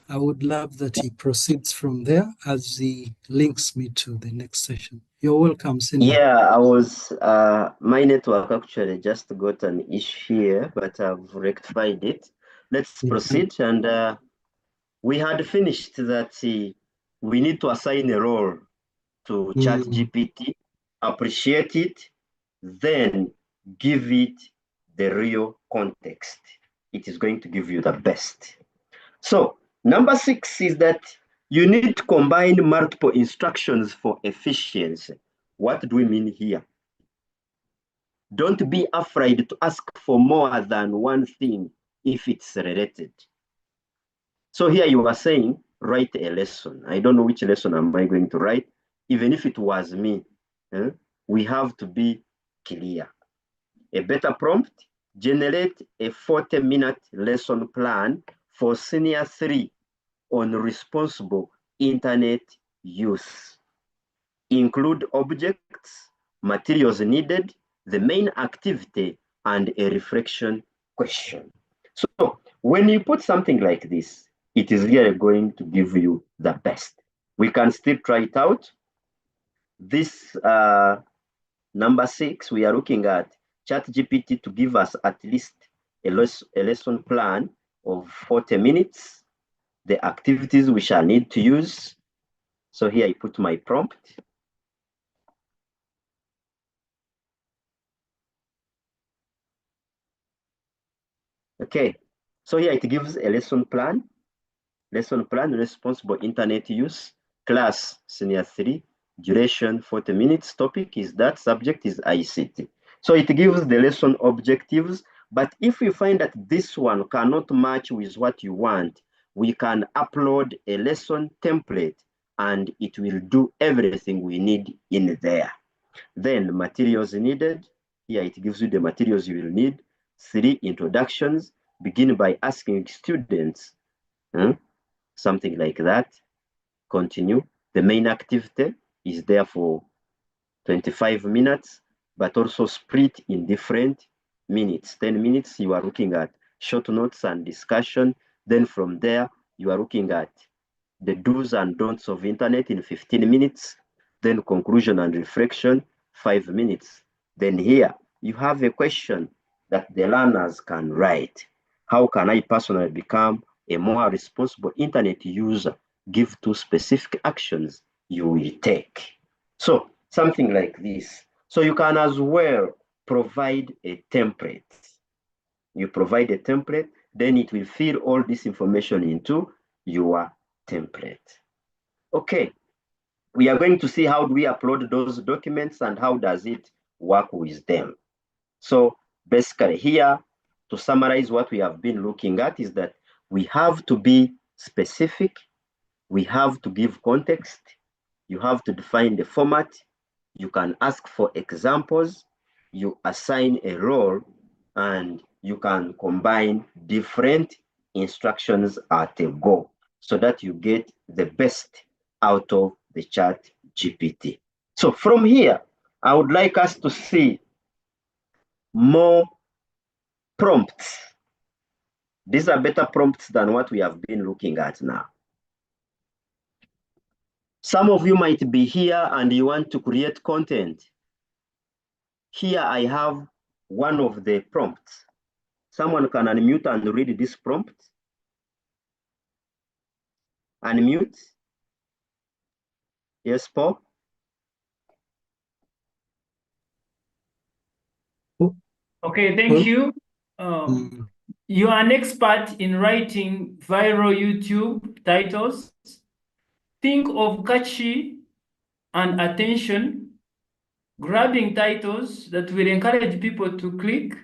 I would love that he proceeds from there as he links me to the next session. You're welcome, Senior. Yeah, my network actually just got an issue here, but I've rectified it. Let's proceed. And we had finished that we need to assign a role to ChatGPT, appreciate it, then give it the real context. It is going to give you the best. So number 6 is that you need to combine multiple instructions for efficiency. What do we mean here? Don't be afraid to ask for more than one thing if it's related. So here you are saying, write a lesson. I don't know which lesson am I going to write. Even if it was me, we have to be clear. A better prompt, generate a 40-minute lesson plan for Senior 3 on responsible internet use. Include objects, materials needed, the main activity, and a reflection question. So when you put something like this, it is really going to give you the best. We can still try it out. This number 6, we are looking at ChatGPT to give us at least a lesson plan of 40 minutes, the activities we shall need to use. So here I put my prompt. Okay, so here it gives a lesson plan, responsible internet use, class Senior 3, duration 40 minutes, topic is that, subject is ICT. So it gives the lesson objectives, but if we find that this one cannot match with what you want, we can upload a lesson template and it will do everything we need in there. Then materials needed, here it gives you the materials you will need. 3 introductions, begin by asking students, something like that. Continue. The main activity is there for 25 minutes, but also split in different minutes. 10 minutes, you are looking at short notes and discussion. Then from there, you are looking at the do's and don'ts of internet in 15 minutes. Then conclusion and reflection, 5 minutes. Then here, you have a question that the learners can write. How can I personally become a more responsible internet user? Give 2 specific actions you will take. So something like this. So you can as well provide a template. You provide a template, then it will fill all this information into your template. Okay, we are going to see how do we upload those documents and how does it work with them. So basically here, to summarize what we have been looking at is that we have to be specific, we have to give context, you have to define the format, you can ask for examples, you assign a role, and you can combine different instructions at a go so that you get the best out of the ChatGPT. So from here, I would like us to see more prompts. These are better prompts than what we have been looking at now. Some of you might be here and you want to create content. Here I have one of the prompts. Someone can unmute and read this prompt. Unmute. Yes, Paul? Okay, thank you. You are an expert in writing viral YouTube titles. Think of catchy and attention-grabbing titles that will encourage people to click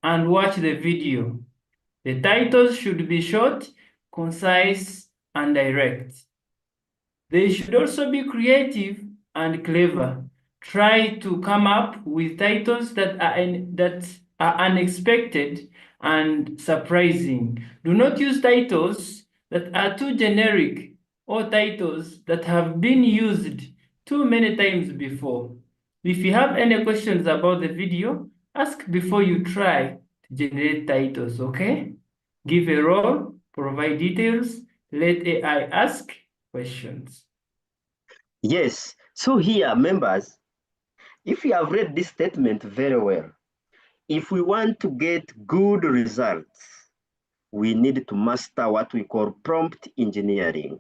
and watch the video. The titles should be short, concise, and direct. They should also be creative and clever. Try to come up with titles that are unexpected and surprising. Do not use titles that are too generic or titles that have been used too many times before. If you have any questions about the video, ask before you try to generate titles, okay? Give a role, provide details, let AI ask questions. Yes. So here, members, if you have read this statement very well, if we want to get good results, we need to master what we call prompt engineering.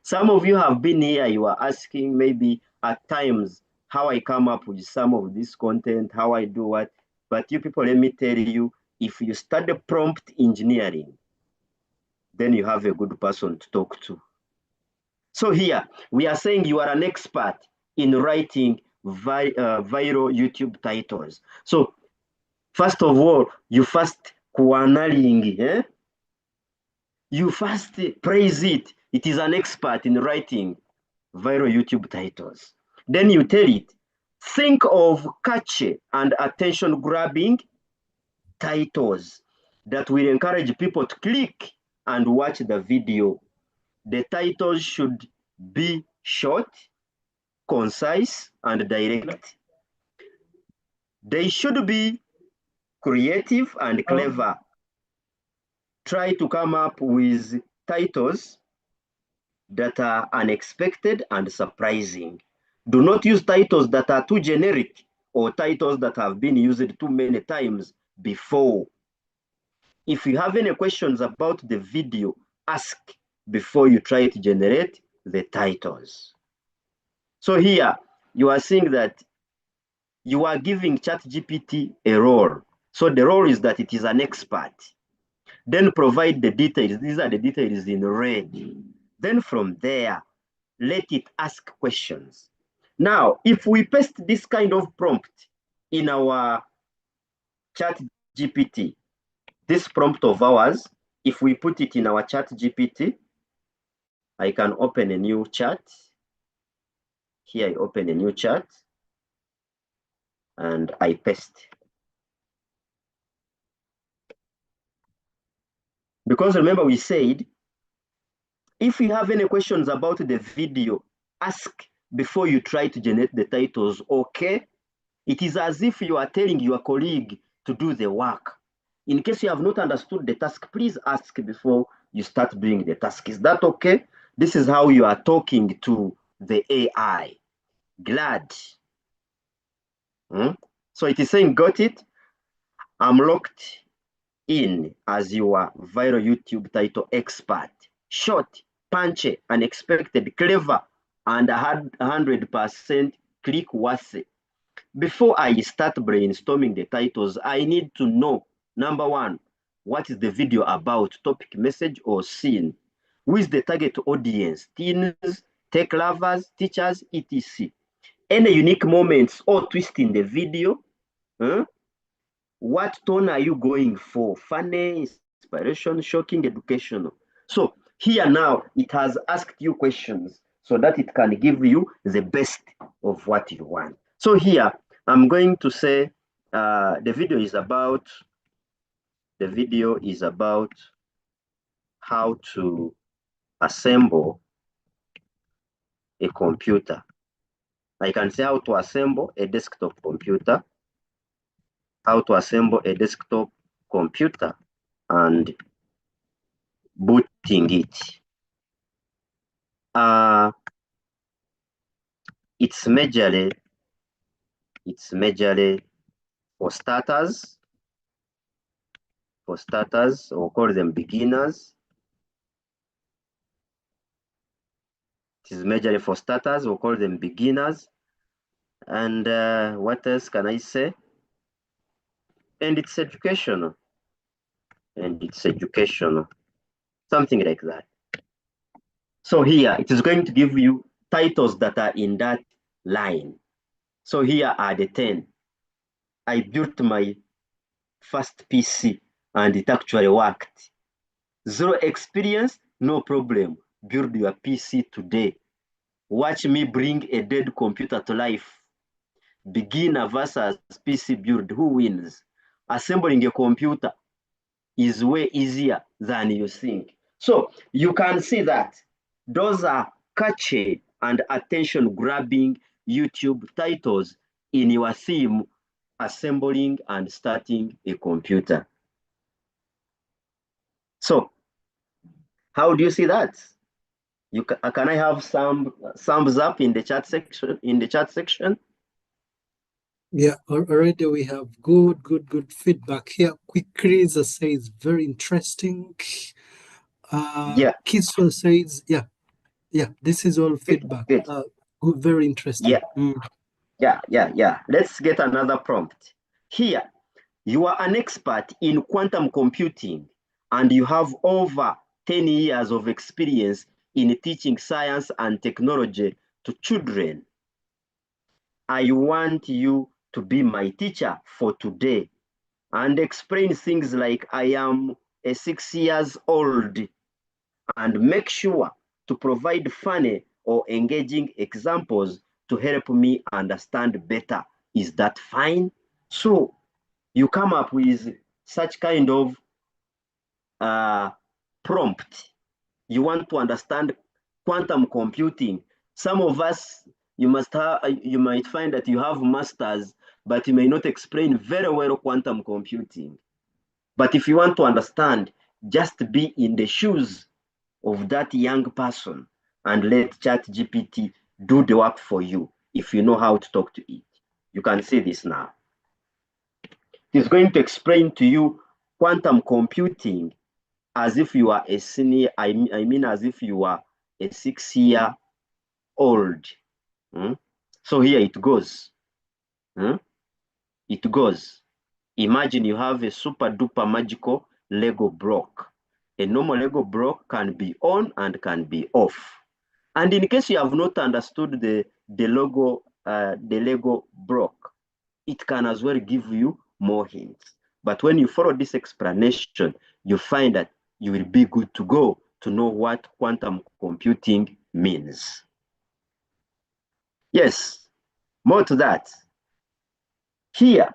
Some of you have been here, you are asking maybe at times how I come up with some of this content, how I do what. But you people, let me tell you, if you study prompt engineering, then you have a good person to talk to. So here, we are saying you are an expert in writing viral YouTube titles. So first of all, you first kuanaling, you first praise it. It is an expert in writing viral YouTube titles. Then you tell it, think of catchy and attention-grabbing titles that will encourage people to click and watch the video. The titles should be short, concise, and direct. They should be creative and clever. Try to come up with titles that are unexpected and surprising. Do not use titles that are too generic or titles that have been used too many times before. If you have any questions about the video, ask before you try to generate the titles. So here, you are seeing that you are giving ChatGPT a role. So the role is that it is an expert. Then provide the details. These are the details in red. Then from there, let it ask questions. Now, if we paste this kind of prompt in our ChatGPT, this prompt of ours, if we put it in our ChatGPT, I can open a new chat. Here I open a new chat and I paste. Because remember we said, if you have any questions about the video, ask before you try to generate the titles, okay? It is as if you are telling your colleague to do the work. In case you have not understood the task, please ask before you start doing the task. Is that okay? This is how you are talking to the AI. Glad. So it is saying, got it? I'm locked in as your viral YouTube title expert. Short, punchy, unexpected, clever, and 100% click worthy. Before I start brainstorming the titles, I need to know, number one, what is the video about, topic, message, or scene? Who is the target audience, teens, tech lovers, teachers, etc. Any unique moments or twist in the video? What tone are you going for? Funny, inspiration, shocking, educational. So here now, it has asked you questions so that it can give you the best of what you want. So here, I'm going to say the video is about how to assemble a computer. I can say how to assemble a desktop computer, and booting it. It's majorly for starters. We'll call them beginners. It is majorly for starters. We'll call them beginners. And what else can I say? And it's educational. Something like that. So here, it is going to give you titles that are in that line. So here are the 10. I built my first PC and it actually worked. Zero experience, no problem. Build your PC today. Watch me bring a dead computer to life. Beginner versus PC build, who wins? Assembling a computer is way easier than you think. So you can see that those are catchy and attention-grabbing YouTube titles in your theme, assembling and starting a computer. So how do you see that? Can I have some thumbs up in the chat section? Yeah, already we have good feedback here. Quizizz says very interesting. Yeah. Kiswa says, yeah, this is all feedback. Good. Good, very interesting. Yeah. Let's get another prompt. Here, you are an expert in quantum computing and you have over 10 years of experience in teaching science and technology to children. I want you to be my teacher for today and explain things like I am a 6 years old, and make sure to provide funny or engaging examples to help me understand better. Is that fine? So you come up with such kind of prompt. You want to understand quantum computing. Some of us, you might find that you have masters, but you may not explain very well quantum computing. But if you want to understand, just be in the shoes of that young person and let ChatGPT do the work for you if you know how to talk to it. You can see this now. It is going to explain to you quantum computing as if you are a senior, I mean as if you are a 6-year-old. So here it goes. It goes. Imagine you have a super duper magical Lego block. A normal Lego block can be on and can be off. And in case you have not understood the Lego block, it can as well give you more hints. But when you follow this explanation, you find that you will be good to go to know what quantum computing means. Yes, more to that. Here,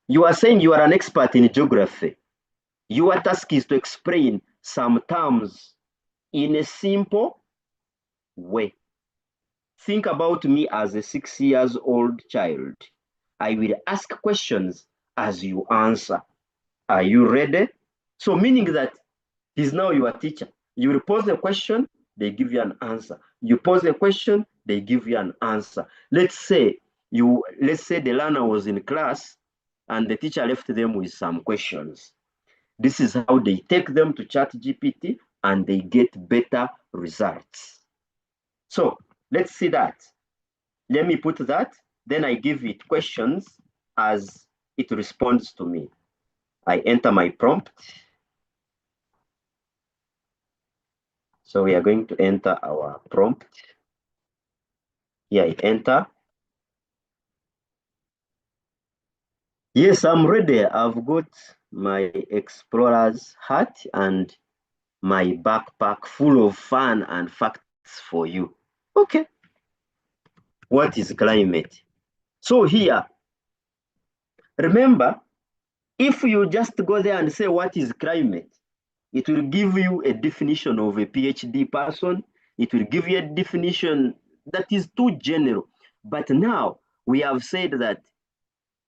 you are saying you are an expert in geography. Your task is to explain some terms in a simple way. Think about me as a 6-year-old child. I will ask questions as you answer. Are you ready? So meaning that he's now your teacher. You will pose a question, they give you an answer. You pose a question, they give you an answer. Let's say the learner was in class and the teacher left them with some questions. This is how they take them to ChatGPT and they get better results. So let's see that. Let me put that, then I give it questions as it responds to me. I enter my prompt. So we are going to enter our prompt. Here I enter. Yes, I'm ready. I've got my explorer's hat and my backpack full of fun and facts for you. Okay. What is climate? So here, remember, if you just go there and say what is climate, it will give you a definition of a PhD person. It will give you a definition that is too general. But now we have said that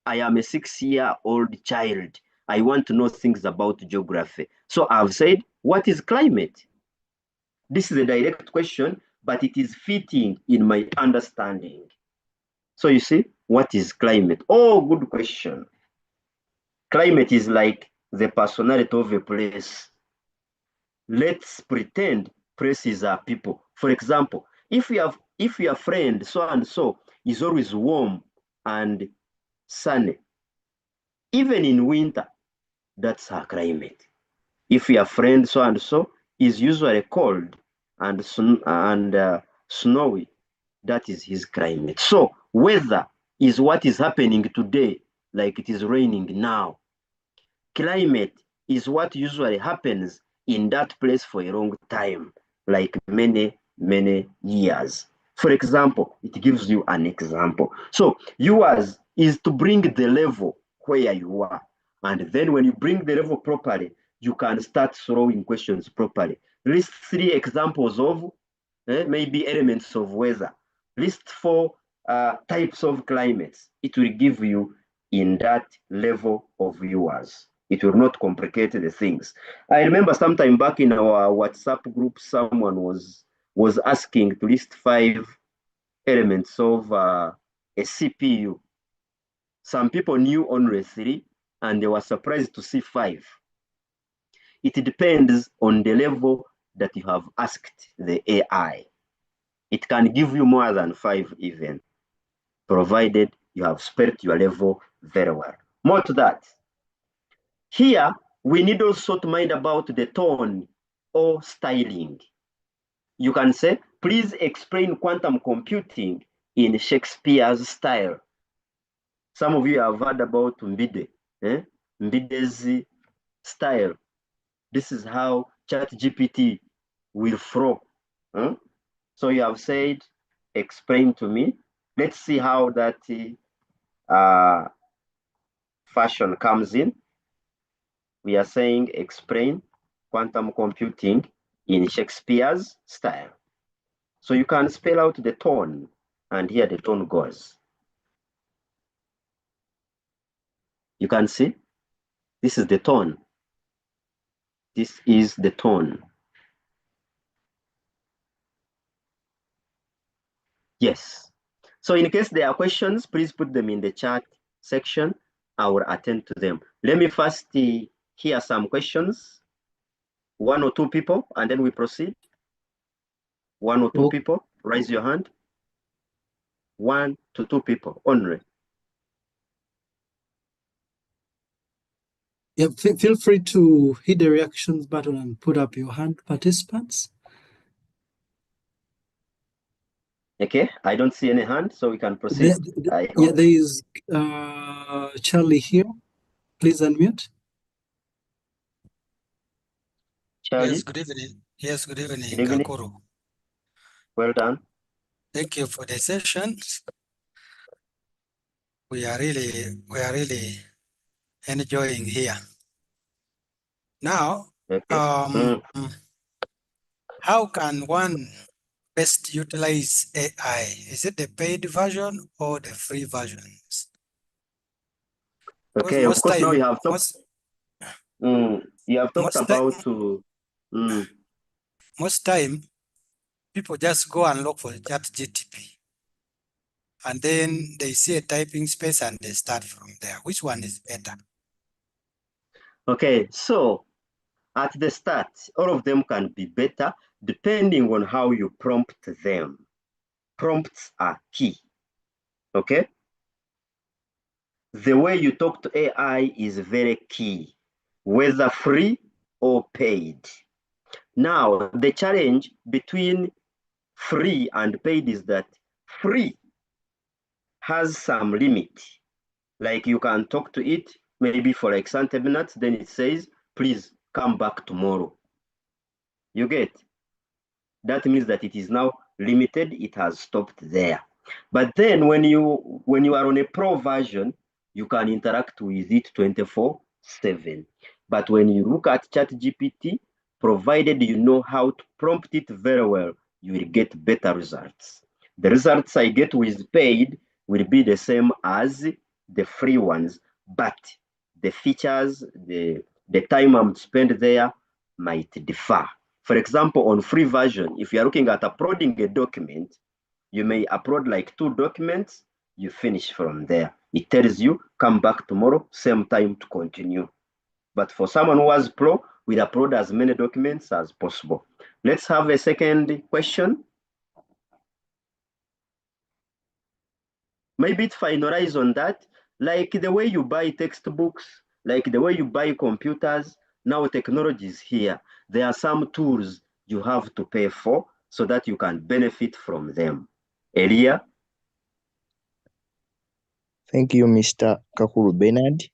I am a 6-year-old child. I want to know things about geography. So I've said, what is climate? This is a direct question, but it is fitting in my understanding. So you see, what is climate? Oh, good question. Climate is like the personality of a place. Let's pretend places are people. For example, if your friend so and so is always warm and sunny, even in winter, that's her climate. If your friend so and so is usually cold and snowy, that is his climate. So weather is what is happening today, like it is raining now. Climate is what usually happens in that place for a long time, like many, many years. For example, it gives you an example. So yours is to bring the level where you are. And then when you bring the level properly, you can start throwing questions properly. List 3 examples of maybe elements of weather. List 4 types of climates. It will give you in that level of yours. It will not complicate the things. I remember sometime back in our WhatsApp group, someone was asking to list 5 elements of a CPU. Some people knew only 3, and they were surprised to see 5. It depends on the level that you have asked the AI. It can give you more than 5 even, provided you have spelled your level very well. More to that. Here, we need also to mind about the tone or styling. You can say, please explain quantum computing in Shakespeare's style. Some of you have heard about Mbide, Mbide's style. This is how ChatGPT will flow. So you have said, explain to me. Let's see how that fashion comes in. We are saying explain quantum computing in Shakespeare's style. So you can spell out the tone, and here the tone goes. You can see, this is the tone. This is the tone. Yes. So in case there are questions, please put them in the chat section. I will attend to them. Let me first hear some questions. 1 or 2 people, and then we proceed. 1 or 2 people, raise your hand. 1 to 2 people only. Yeah, feel free to hit the reactions button and put up your hand, participants. Okay, I don't see any hand, so we can proceed. Yeah, there is Charlie here. Please unmute. Charlie? Yes, good evening. Yes, good evening, Good evening. Kakuru. Well done. Thank you for the session. We are really enjoying here. Now, okay. How can one best utilize AI? Is it the paid version or the free versions? Okay, of course, now you have talked. About most time people just go and look for ChatGPT, and then they see a typing space and they start from there. Which one is better? Okay, so at the start, all of them can be better depending on how you prompt them. Prompts are key. Okay? The way you talk to AI is very key, whether free or paid. Now, the challenge between free and paid is that Free has some limit. Like you can talk to it maybe for like 30 minutes, then it says, please come back tomorrow. You get? That means that it is now limited, it has stopped there. But then when you are on a pro version, you can interact with it 24/7. But when you look at ChatGPT, provided you know how to prompt it very well, you will get better results. The results I get with paid will be the same as the free ones, but the features, the time I'm spent there might differ. For example, on free version, if you are looking at uploading a document, you may upload like 2 documents, you finish from there. It tells you, come back tomorrow, same time to continue. But for someone who has Pro, we'll upload as many documents as possible. Let's have a second question. Maybe to finalize on that, like the way you buy textbooks, like the way you buy computers, now technology is here. There are some tools you have to pay for so that you can benefit from them. Elia? Thank you, Mr. Kakuru Benard.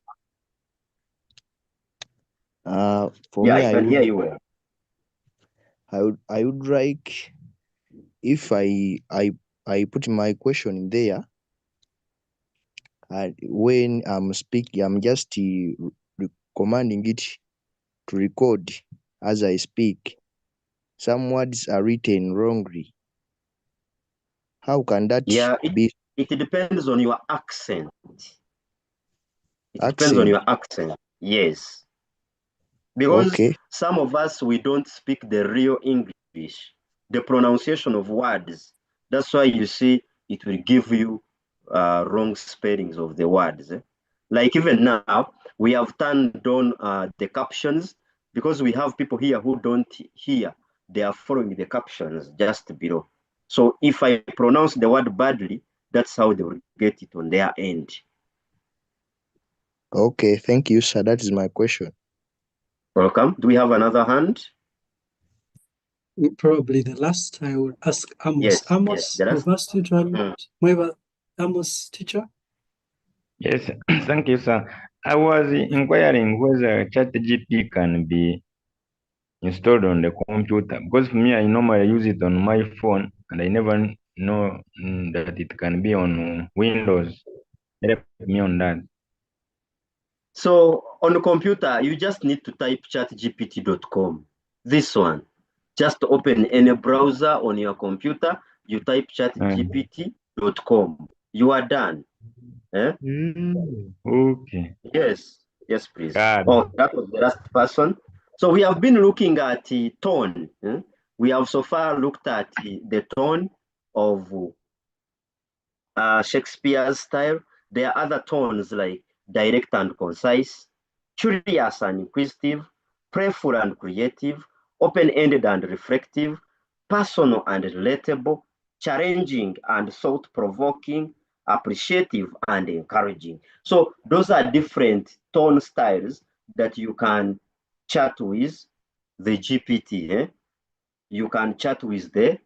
For Yeah, me, I can hear you well. I would like if I put my question in there. When I'm speaking, I'm just commanding it to record as I speak. Some words are written wrongly. How can that be? It depends on your accent. It Accent? Depends on your accent, yes. Because some of us, we don't speak the real English, the pronunciation of words. That's why you see it will give you wrong spellings of the words. Like even now, we have turned on the captions because we have people here who don't hear. They are following the captions just below. So if I pronounce the word badly, that's how they will get it on their end. Okay, thank you, sir. That is my question. Welcome. Do we have another hand? Probably the last I will ask Amos. Yes, Amos, we've asked you to unmute. Amos, teacher? Yes, thank you, sir. I was inquiring whether ChatGPT can be installed on the computer, because for me, I normally use it on my phone, and I never know that it can be on Windows. Help me on that. So on the computer, you just need to type chatgpt.com. This one. Just open any browser on your computer, you type chatgpt.com. You are done. Okay. Yes, please. Oh, that was the last person. So we have been looking at the tone. We have so far looked at the tone of Shakespeare's style. There are other tones like direct and concise, curious and inquisitive, playful and creative, open-ended and reflective, personal and relatable, challenging and thought-provoking, appreciative and encouraging. So those are different tone styles that you can chat with the GPT. You can chat with the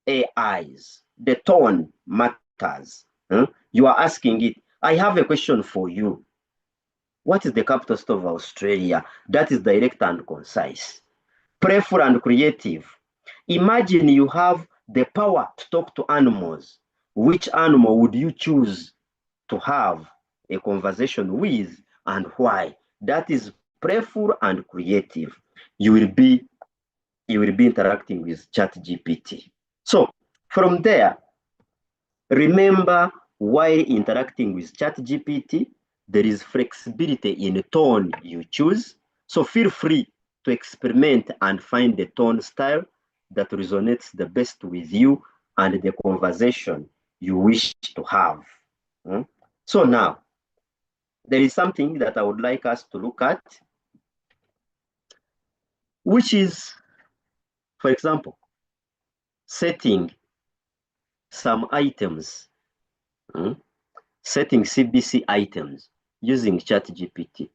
AIs. The tone matters. You are asking it, I have a question for you. What is the capital city of Australia? That is direct and concise. Playful and creative. Imagine you have the power to talk to animals. Which animal would you choose to have a conversation with and why? That is playful and creative. You will be interacting with ChatGPT. So from there, remember, while interacting with ChatGPT, there is flexibility in the tone you choose. So feel free to experiment and find the tone style that resonates the best with you and the conversation you wish to have. So now, there is something that I would like us to look at, which is, for example, setting some items, setting CBC items using ChatGPT.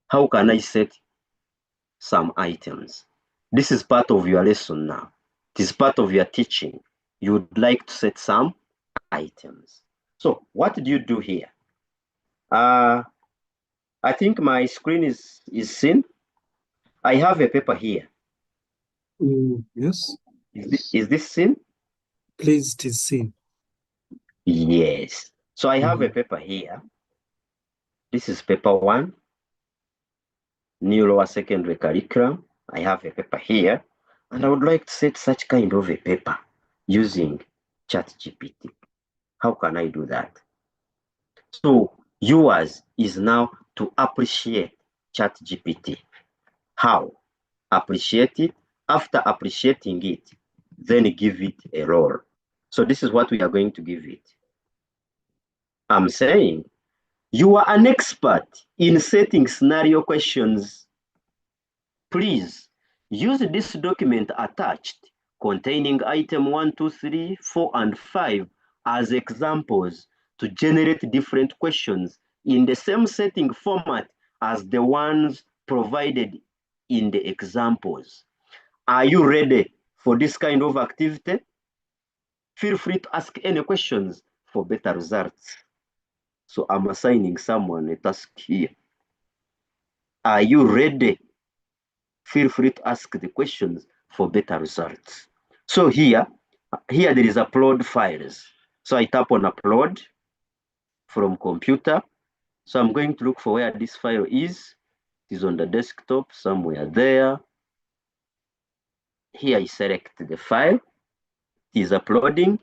How can I set some items? This is part of your lesson now. It is part of your teaching. You would like to set some items. So what do you do here? I think my screen is seen. I have a paper here. Yes. Is this seen? Please, it is seen. Yes. So I have a paper here. This is paper 1, new lower secondary curriculum. I have a paper here, and I would like to set such kind of a paper using ChatGPT. How can I do that? So yours is now to appreciate ChatGPT. How? Appreciate it. After appreciating it, then give it a role. So this is what we are going to give it. I'm saying you are an expert in setting scenario questions. Please use this document attached containing item 1, 2, 3, 4, and 5 as examples to generate different questions in the same setting format as the ones provided in the examples. Are you ready for this kind of activity? Feel free to ask any questions for better results. So I'm assigning someone a task here. Are you ready? Feel free to ask the questions for better results. So here there is upload files. So I tap on upload from computer. So I'm going to look for where this file is. It is on the desktop somewhere there. Here I select the file. It is uploading.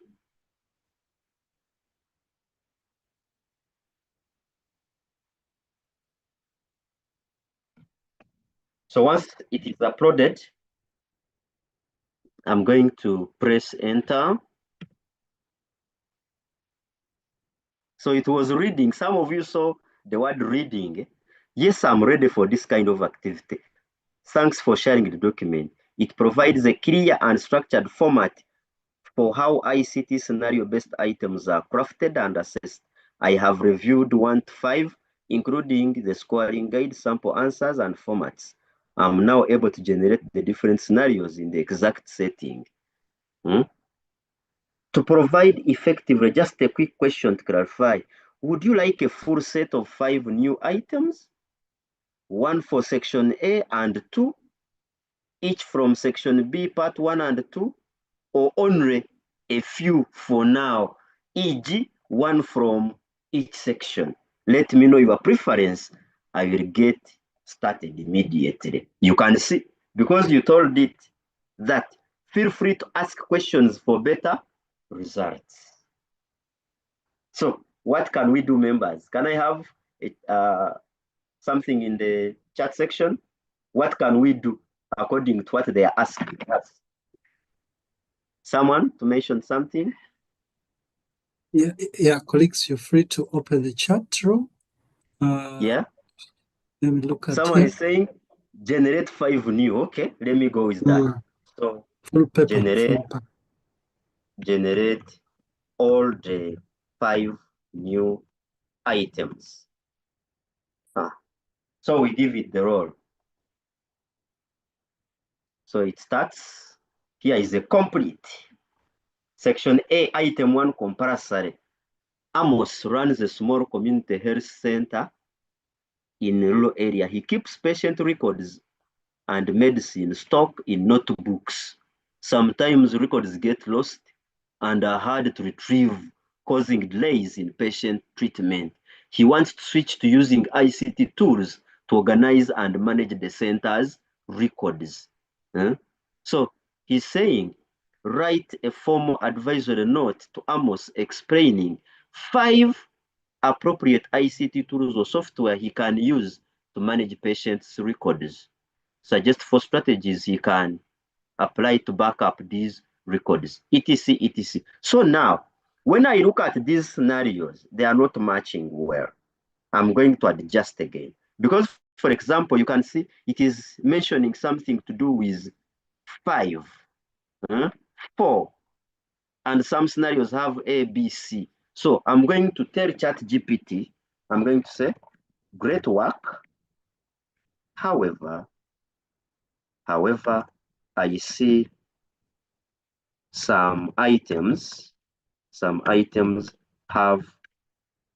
So once it is uploaded, I'm going to press enter. So it was reading. Some of you saw the word reading. Yes, I'm ready for this kind of activity. Thanks for sharing the document. It provides a clear and structured format for how ICT scenario-based items are crafted and assessed. I have reviewed 1 to 5, including the scoring guide, sample answers, and formats. I'm now able to generate the different scenarios in the exact setting. To provide effectively, just a quick question to clarify. Would you like a full set of 5 new items? 1 for section A and 2, each from section B, part 1 and 2, or only a few for now, e.g. 1 from each section? Let me know your preference. I will get started immediately. You can see, because you told it that feel free to ask questions for better results. So what can we do, members? Can I have something in the chat section? What can we do according to what they are asking us? Someone to mention something? Yeah, colleagues, you're free to open the chat room. Yeah. Let me look at Someone here. is saying generate 5 new. Okay, let me go with that. So full paper, generate all the 5 new items. So we give it the role. So it starts. Here is a complete. Section A, item 1, compulsory. Amos runs a small community health center in a rural area. He keeps patient records and medicine stock in notebooks. Sometimes records get lost and are hard to retrieve, causing delays in patient treatment. He wants to switch to using ICT tools to organize and manage the center's records. So he's saying, write a formal advisory note to Amos explaining 5 appropriate ICT tools or software he can use to manage patients' records. Suggest 4 strategies he can apply to back up these records, etc., etc. So now, when I look at these scenarios, they are not matching well. I'm going to adjust again. Because, for example, you can see it is mentioning something to do with 5, 4, and some scenarios have A, B, C. So I'm going to tell ChatGPT, I'm going to say, great work. However, I see some items some items have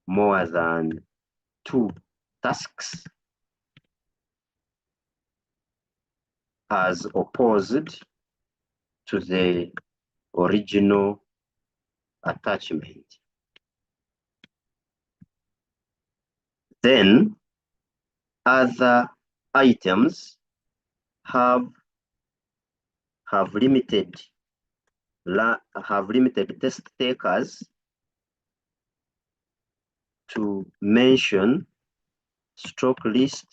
more than 2 tasks as opposed to the original attachment. Then other items have limited test takers to mention, stroke list,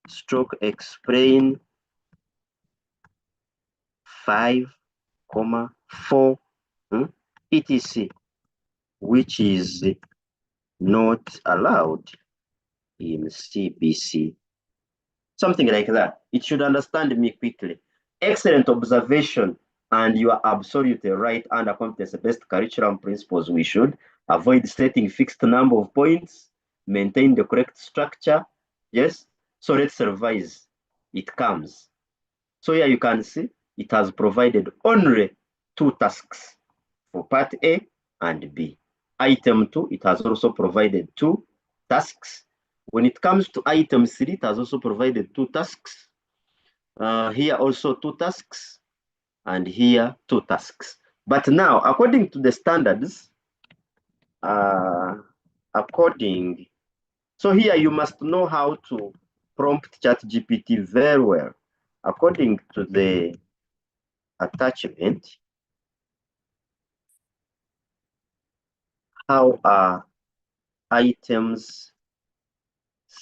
stroke explain 5, 4, etc., which is not allowed in CBC. Something like that. It should understand me quickly. Excellent observation, and you are absolutely right. Under competence-based curriculum principles, we should avoid stating fixed number of points, maintain the correct structure. Yes. So let's revise. It comes. So here you can see it has provided only 2 tasks for part A and B. Item 2, it has also provided 2 tasks. When it comes to item 3, it has also provided 2 tasks. Here also 2 tasks, and here 2 tasks. But now, according to the standards, so here you must know how to prompt ChatGPT very well. According to the attachment, how are items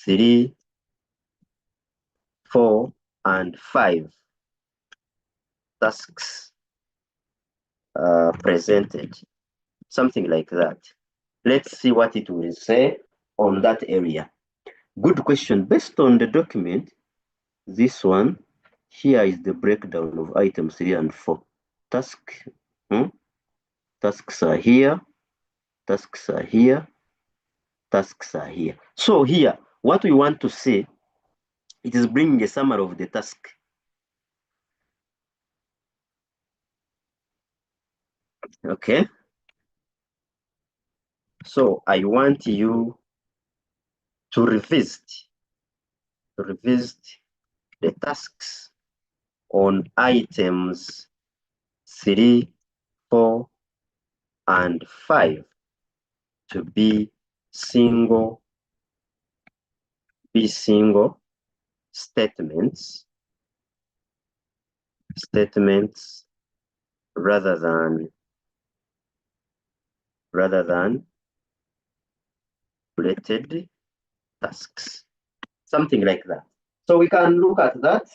3, 4, and 5 tasks presented? Something like that. Let's see what it will say on that area. Good question. Based on the document, this one, here is the breakdown of items 3 and 4. Tasks are here, tasks are here, tasks are here. So here, what we want to see, it is bringing a summary of the task. Okay. So I want you to revisit the tasks on items 3, 4, and 5 to be single statements rather than related tasks. Something like that. So we can look at that.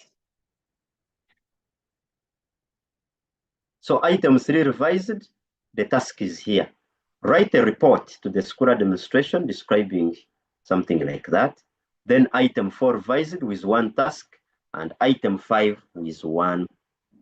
So item 3 revised, the task is here. Write a report to the school administration describing something like that. Then item 4 revised with 1 task, and item 5 with 1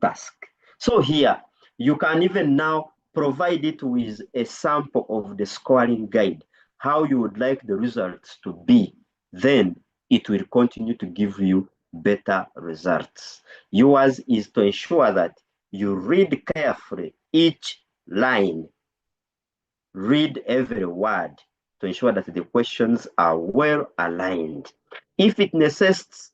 task. So here, you can even now provide it with a sample of the scoring guide, how you would like the results to be. Then it will continue to give you better results. Yours is to ensure that you read carefully each line, read every word to ensure that the questions are well aligned. If it necessitates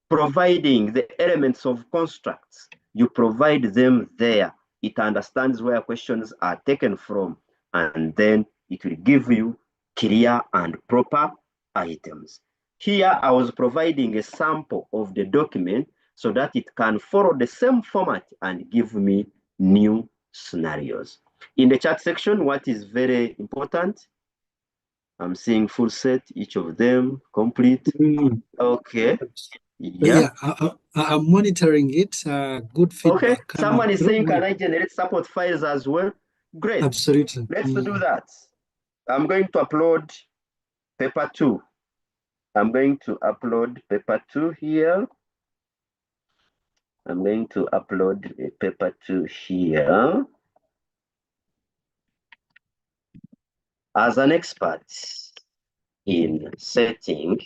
providing the elements of constructs, you provide them there. It understands where questions are taken from, and then it will give you clear and proper items. Here, I was providing a sample of the document so that it can follow the same format and give me new scenarios. In the chat section, what is very important, I'm seeing full set, each of them complete. Okay. Yeah, I'm monitoring it. Good feedback. Okay, someone is saying, can I generate support files as well? Great. Absolutely. Let's do that. I'm going to upload paper 2. I'm going to upload paper 2 here. I'm going to upload a paper 2 here. As an expert in setting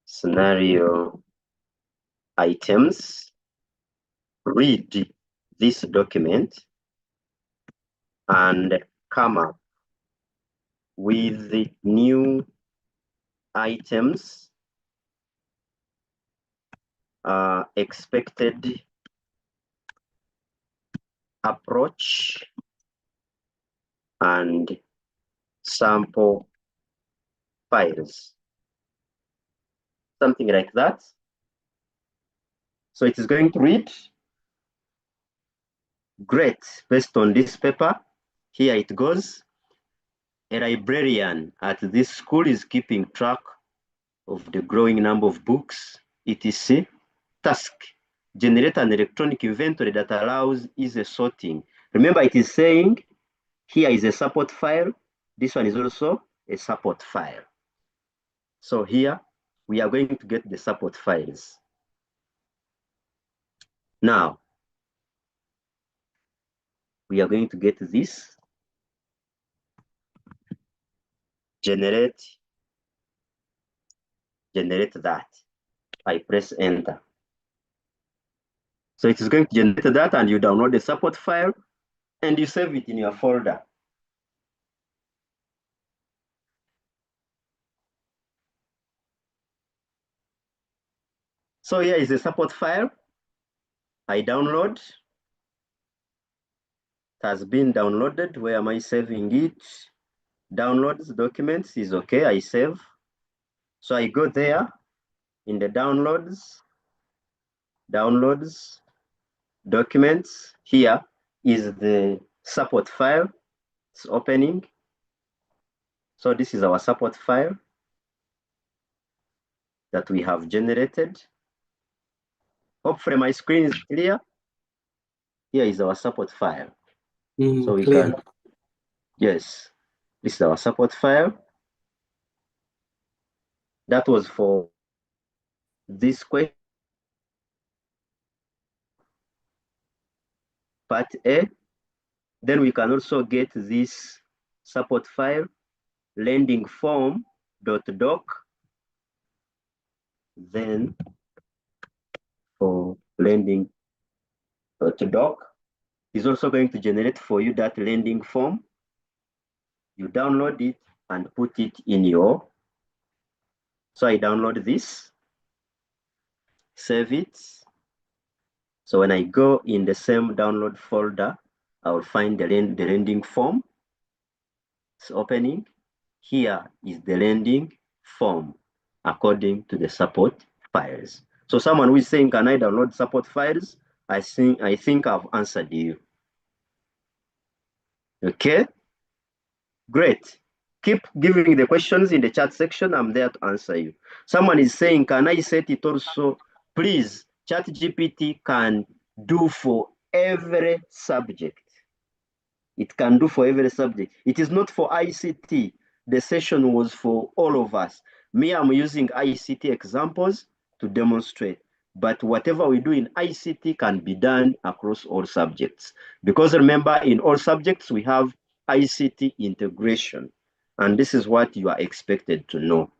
scenario items, read this document and come up with the new items, expected approach, and sample files. Something like that. So it is going to read, great, based on this paper. Here it goes. A librarian at this school is keeping track of the growing number of books, etc. Task, generate an electronic inventory that allows easy sorting. Remember, it is saying here is a support file. This one is also a support file. So here we are going to get the support files. Now, we are going to get this, generate that. I press enter. So it is going to generate that, and you download the support file and you save it in your folder. So here is the support file. I download. It has been downloaded. Where am I saving it? Downloads, documents is okay. I save. So I go there in the downloads, documents. Here is the support file. It's opening. So this is our support file that we have generated. Hopefully my screen is clear. Here is our support file. So we clear. can, yes, this is our support file. That was for this question, part A. Then we can also get this support file, landing form.doc. Then for landing.doc is also going to generate for you that landing form. You download it and put it in your, so I download this, save it. So when I go in the same download folder, I will find the landing form. It's opening. Here is the landing form according to the support files. So someone who is saying, can I download support files? I think I've answered you. Okay, great. Keep giving the questions in the chat section. I'm there to answer you. Someone is saying, can I set it also? Please, ChatGPT can do for every subject. It can do for every subject. It is not for ICT. The session was for all of us. Me, I'm using ICT examples to demonstrate. But whatever we do in ICT can be done across all subjects. Because remember, in all subjects, we have ICT integration. And this is what you are expected to know.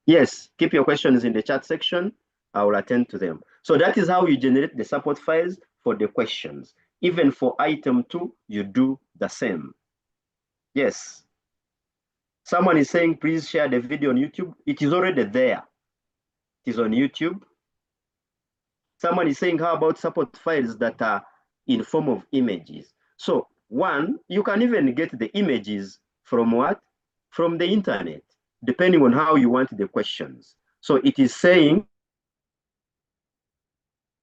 Yes, keep your questions in the chat section. I will attend to them. So that is how you generate the support files for the questions. Even for item 2, you do the same. Yes. Someone is saying, please share the video on YouTube. It is already there. It is on YouTube. Someone is saying, how about support files that are in form of images? So one, you can even get the images from what? From the internet, depending on how you want the questions. So it is saying,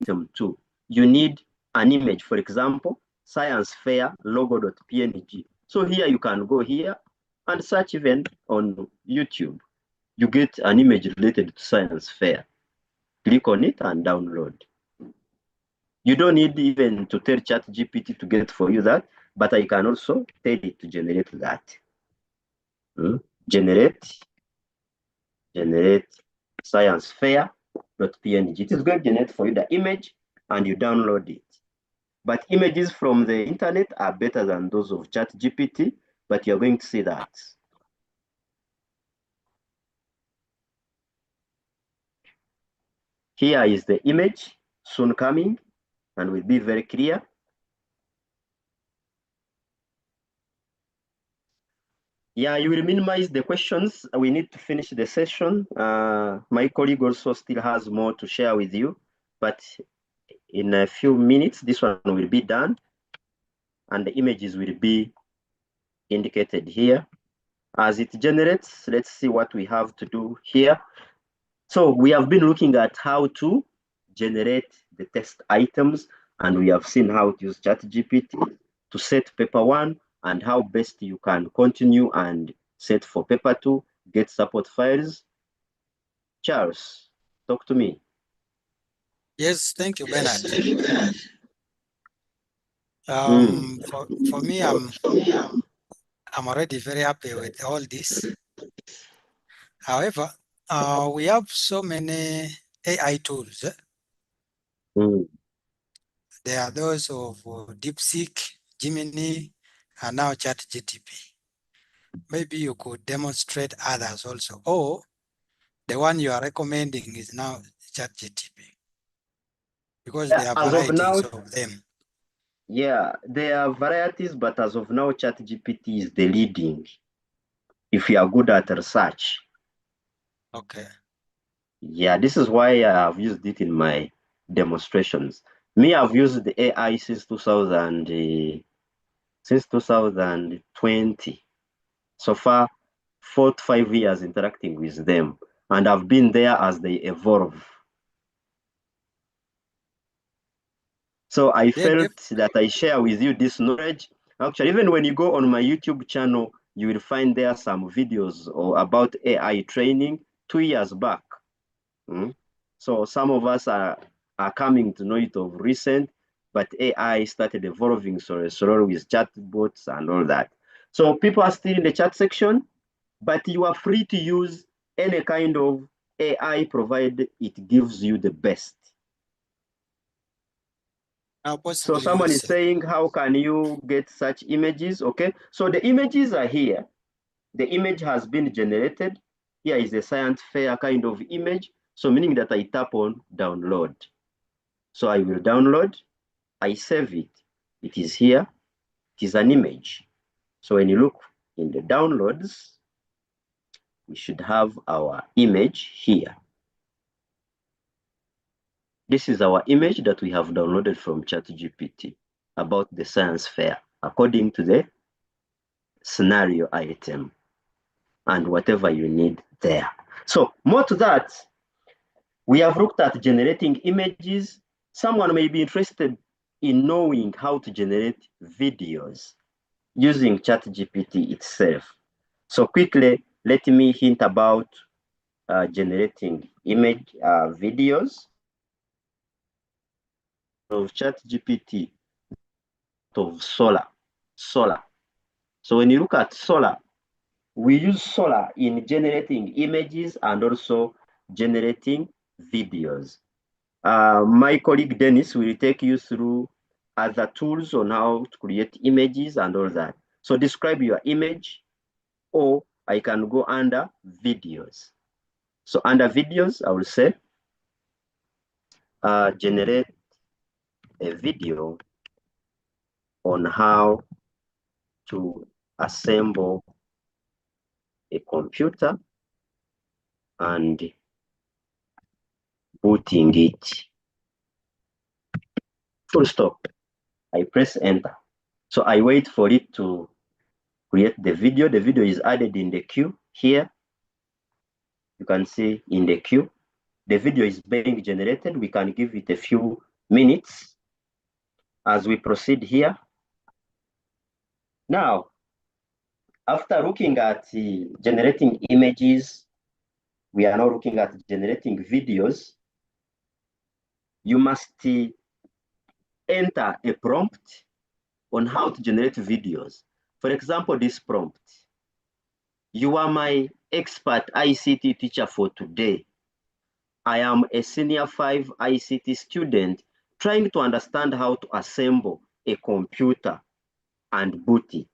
item 2, you need an image, for example, science fair logo.png. So here you can go here and search even on YouTube. You get an image related to science fair. Click on it and download. You don't need even to tell ChatGPT to get for you that, but I can also tell it to generate that. Generate science fair.png. It is going to generate for you the image and you download it. But images from the internet are better than those of ChatGPT, but you're going to see that. Here is the image soon coming and will be very clear. Yeah, you will minimize the questions. We need to finish the session. My colleague also still has more to share with you, but in a few minutes, this one will be done and the images will be indicated here. As it generates, let's see what we have to do here. So we have been looking at how to generate the text items, and we have seen how to use ChatGPT to set paper 1 and how best you can continue and set for paper 2, get support files. Charles, talk to me. Yes, thank you, Bernard. Mm. For me, I'm already very happy with all this. However, we have so many AI tools. Mm. There are those of DeepSeek, Gemini, and now ChatGPT. Maybe you could demonstrate others also, or the one you are recommending is now ChatGPT, because there are As of now, varieties of them. yeah, there are varieties, but as of now, ChatGPT is the leading if you are good at research. Okay. Yeah, this is why I have used it in my demonstrations. Me, I've used the AI since 2020. So far, 4 to 5 years interacting with them, and I've been there as they evolve. So I felt that I share with you this knowledge. Actually, even when you go on my YouTube channel, you will find there some videos about AI training 2 years back. So some of us are coming to know it of recent, but AI started evolving slowly with chatbots and all that. So people are still in the chat section, but you are free to use any kind of AI provided it gives you the best. So someone is saying, how can you get such images? Okay, so the images are here. The image has been generated. Here is a science fair kind of image. So meaning that I tap on download. So I will download, I save it. It is here. It is an image. So when you look in the downloads, we should have our image here. This is our image that we have downloaded from ChatGPT about the science fair, according to the scenario item and whatever you need there. So more to that, we have looked at generating images. Someone may be interested in knowing how to generate videos using ChatGPT itself. So quickly, let me hint about generating image videos of ChatGPT of Solar. So when you look at Solar, we use Solar in generating images and also generating videos. My colleague Dennis will take you through other tools on how to create images and all that. So describe your image, or I can go under videos. So under videos, I will say, generate a video on how to assemble a computer and booting it. Full stop. I press enter. So I wait for it to create the video. The video is added in the queue here. You can see in the queue. The video is being generated. We can give it a few minutes as we proceed here. Now, after looking at generating images, we are now looking at generating videos. You must enter a prompt on how to generate videos. For example, this prompt. You are my expert ICT teacher for today. I am a senior 5 ICT student trying to understand how to assemble a computer and boot it.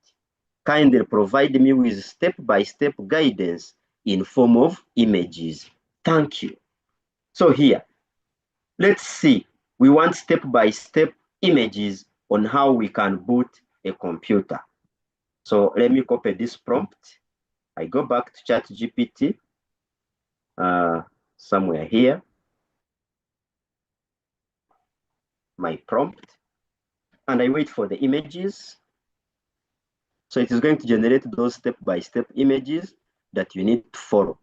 Kindly provide me with step-by-step guidance in form of images. Thank you. So here, let's see. We want step-by-step images on how we can boot a computer. So let me copy this prompt I go back to ChatGPT, somewhere here, my prompt, and I wait for the images. So it is going to generate those step-by-step images that you need to follow.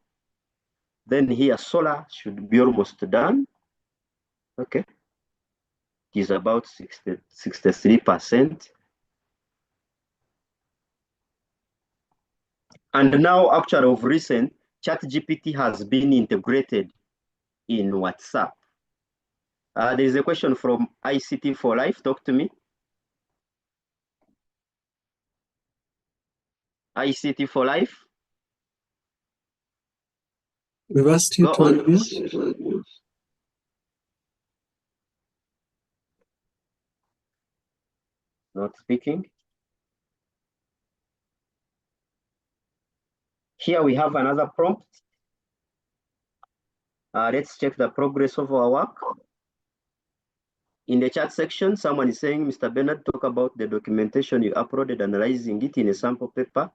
Then here, solar should be almost done. Okay. It is about 63%. And now, actually, of recent, ChatGPT has been integrated in WhatsApp. There's a question from ICT for Life. Talk to me. ICT for Life. We've asked you to unmute. Not speaking. Here we have another prompt. Let's check the progress of our work. In the chat section, someone is saying, Mr. Benard, talk about the documentation you uploaded, analyzing it in a sample paper.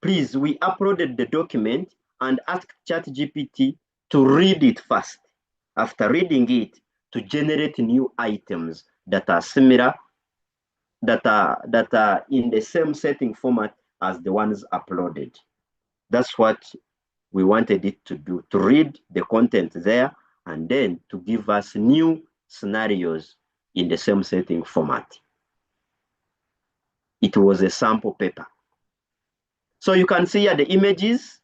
Please, we uploaded the document and asked ChatGPT to read it first. After reading it, to generate new items that are similar, that are in the same setting format as the ones uploaded. That's what we wanted it to do, to read the content there and then to give us new scenarios in the same setting format. It was a sample paper. So you can see here the images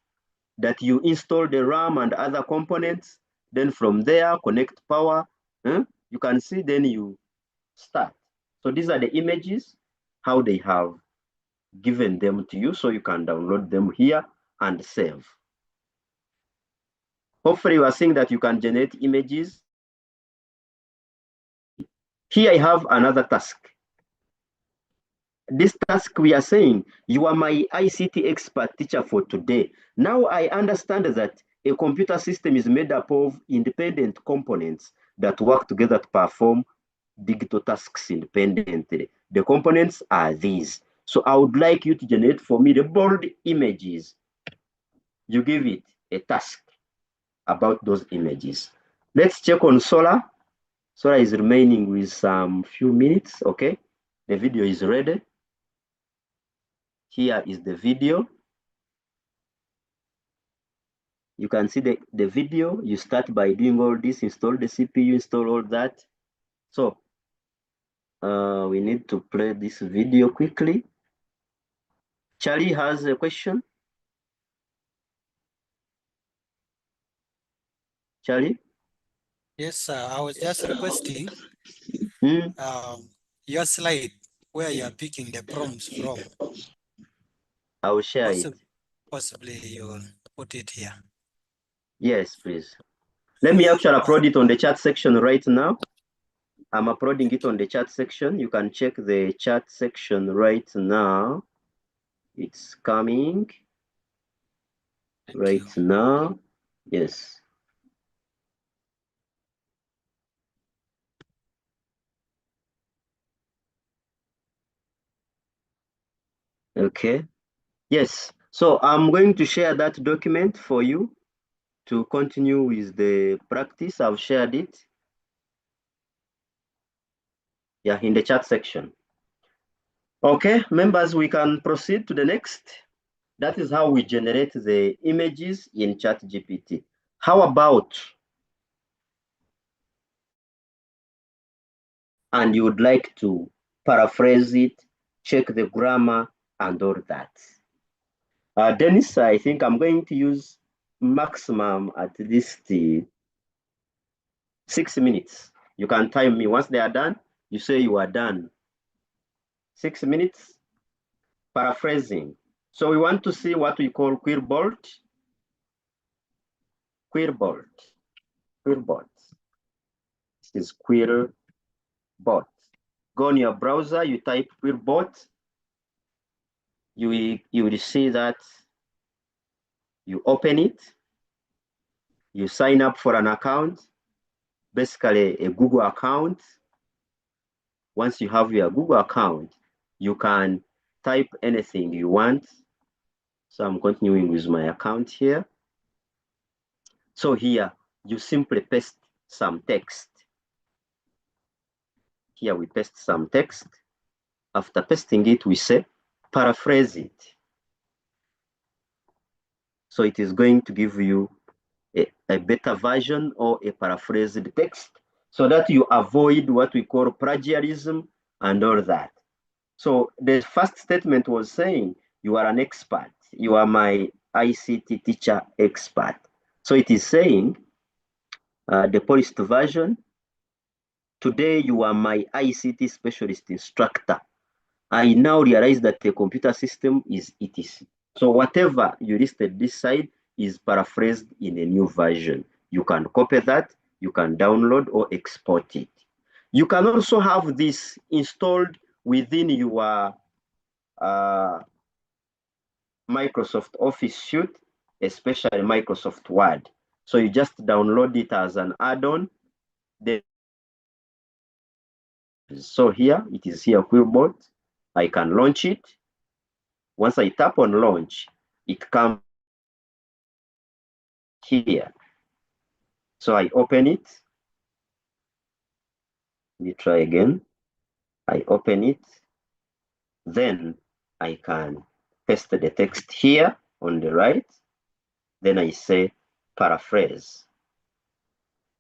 that you install the RAM and other components. Then from there, connect power. You can see, then you start. So these are the images, how they have given them to you. So you can download them here and save. Hopefully you are seeing that you can generate images. Here I have another task. This task, we are saying, you are my ICT expert teacher for today. Now I understand that a computer system is made up of independent components that work together to perform digital tasks independently. The components are these. So I would like you to generate for me the bold images. You give it a task about those images. Let's check on solar. Solar is remaining with some few minutes. Okay, the video is ready. Here is the video. You can see the video. You start by doing all this, install the CPU, install all that. So we need to play this video quickly. Charlie has a question. Charlie? Yes, sir. I was just requesting your slide where you are picking the prompts from. I will share it. Possibly you will put it here. Yes, please. Let me actually upload it on the chat section right now. I'm uploading it on the chat section. You can check the chat section right now. It's coming right now. Yes. Okay. Yes. So I'm going to share that document for you to continue with the practice. I've shared it. Yeah, in the chat section. Okay, members, we can proceed to the next. That is how we generate the images in ChatGPT. How about, and you would like to paraphrase it, check the grammar and all that. Dennis, I think I'm going to use maximum at least 6 minutes. You can time me. Once they are done, you say you are done. 6 minutes, paraphrasing. So we want to see what we call Quillbot. Quillbot. Quillbot. This is Quillbot. Go on your browser, you type Quillbot. You will see that. You open it. You sign up for an account, basically a Google account. Once you have your Google account, you can type anything you want. So I'm continuing with my account here. So here, you simply paste some text. Here we paste some text. After pasting it, we say, paraphrase it. So it is going to give you a better version or a paraphrased text so that you avoid what we call plagiarism and all that. So the first statement was saying, you are an expert. You are my ICT teacher expert. So it is saying, the polished version, today you are my ICT specialist instructor. I now realize that the computer system is etc. So whatever you listed this side is paraphrased in a new version. You can copy that, you can download or export it. You can also have this installed within your Microsoft Office suite, especially Microsoft Word. So you just download it as an add-on. So here, it is here, Quillbot. I can launch it. Once I tap on launch, it comes here. So I open it. Let me try again. I open it. Then I can paste the text here on the right. Then I say paraphrase.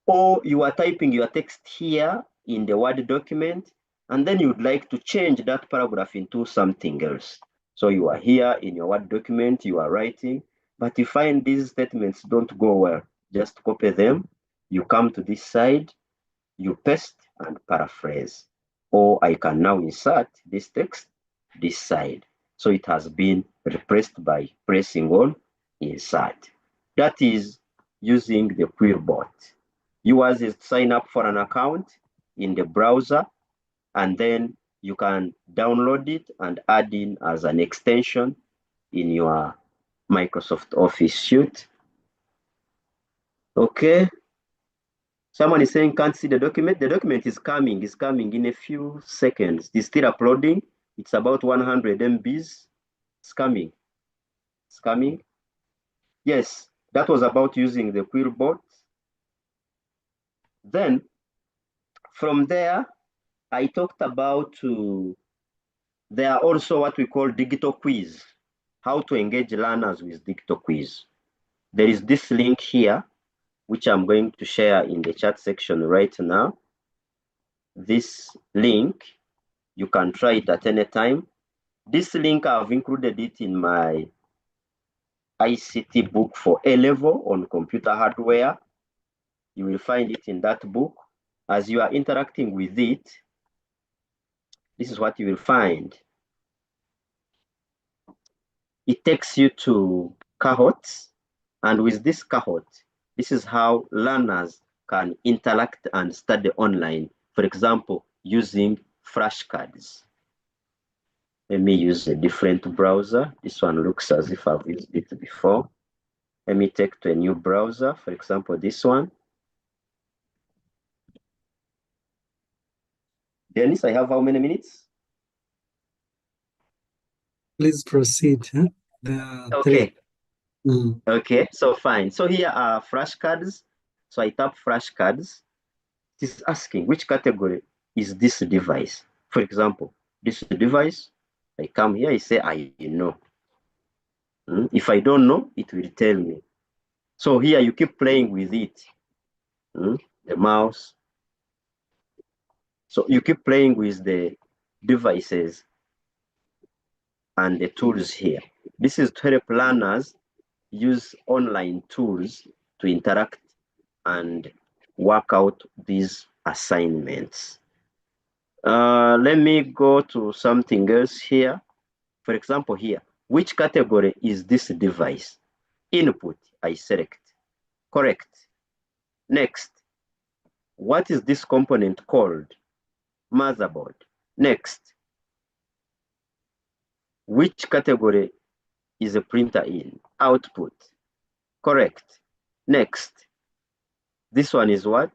Or you are typing your text here in the Word document, and then you'd like to change that paragraph into something else. So you are here in your Word document, you are writing, but you find these statements don't go well. Just copy them. You come to this side, you paste and paraphrase. Or I can now insert this text this side. So it has been replaced by pressing on insert. That is using the Quillbot. Yours is sign up for an account in the browser, and then you can download it and add in as an extension in your Microsoft Office suite. Okay. Someone is saying can't see the document. The document is coming in a few seconds. It's still uploading. It's about 100 MBs. It's coming. It's coming. Yes, that was about using the Quillbot. Then from there, I talked about there are also what we call digital quiz, how to engage learners with digital quiz. There is this link here, which I'm going to share in the chat section right now. This link, you can try it at any time. This link, I've included it in my ICT book for A-level on computer hardware. You will find it in that book. As you are interacting with it, this is what you will find. It takes you to cohorts, and with this cohort, this is how learners can interact and study online. For example, using flashcards. Let me use a different browser. This one looks as if I've used it before. Let me take to a new browser, for example, this one. Dennis, I have how many minutes? Please proceed. Huh? Okay. Mm. Okay, so fine. So here are flashcards. So I tap flashcards. It is asking which category is this device. For example, this device, I come here, I say, I know. If I don't know, it will tell me. So here you keep playing with it. The mouse. So you keep playing with the devices and the tools here. This is to help learners use online tools to interact and work out these assignments. Let me go to something else here. For example, here, which category is this device? Input, I select. Correct. Next, what is this component called? Motherboard. Next, which category is a printer in? Output. Correct. Next, this one is what?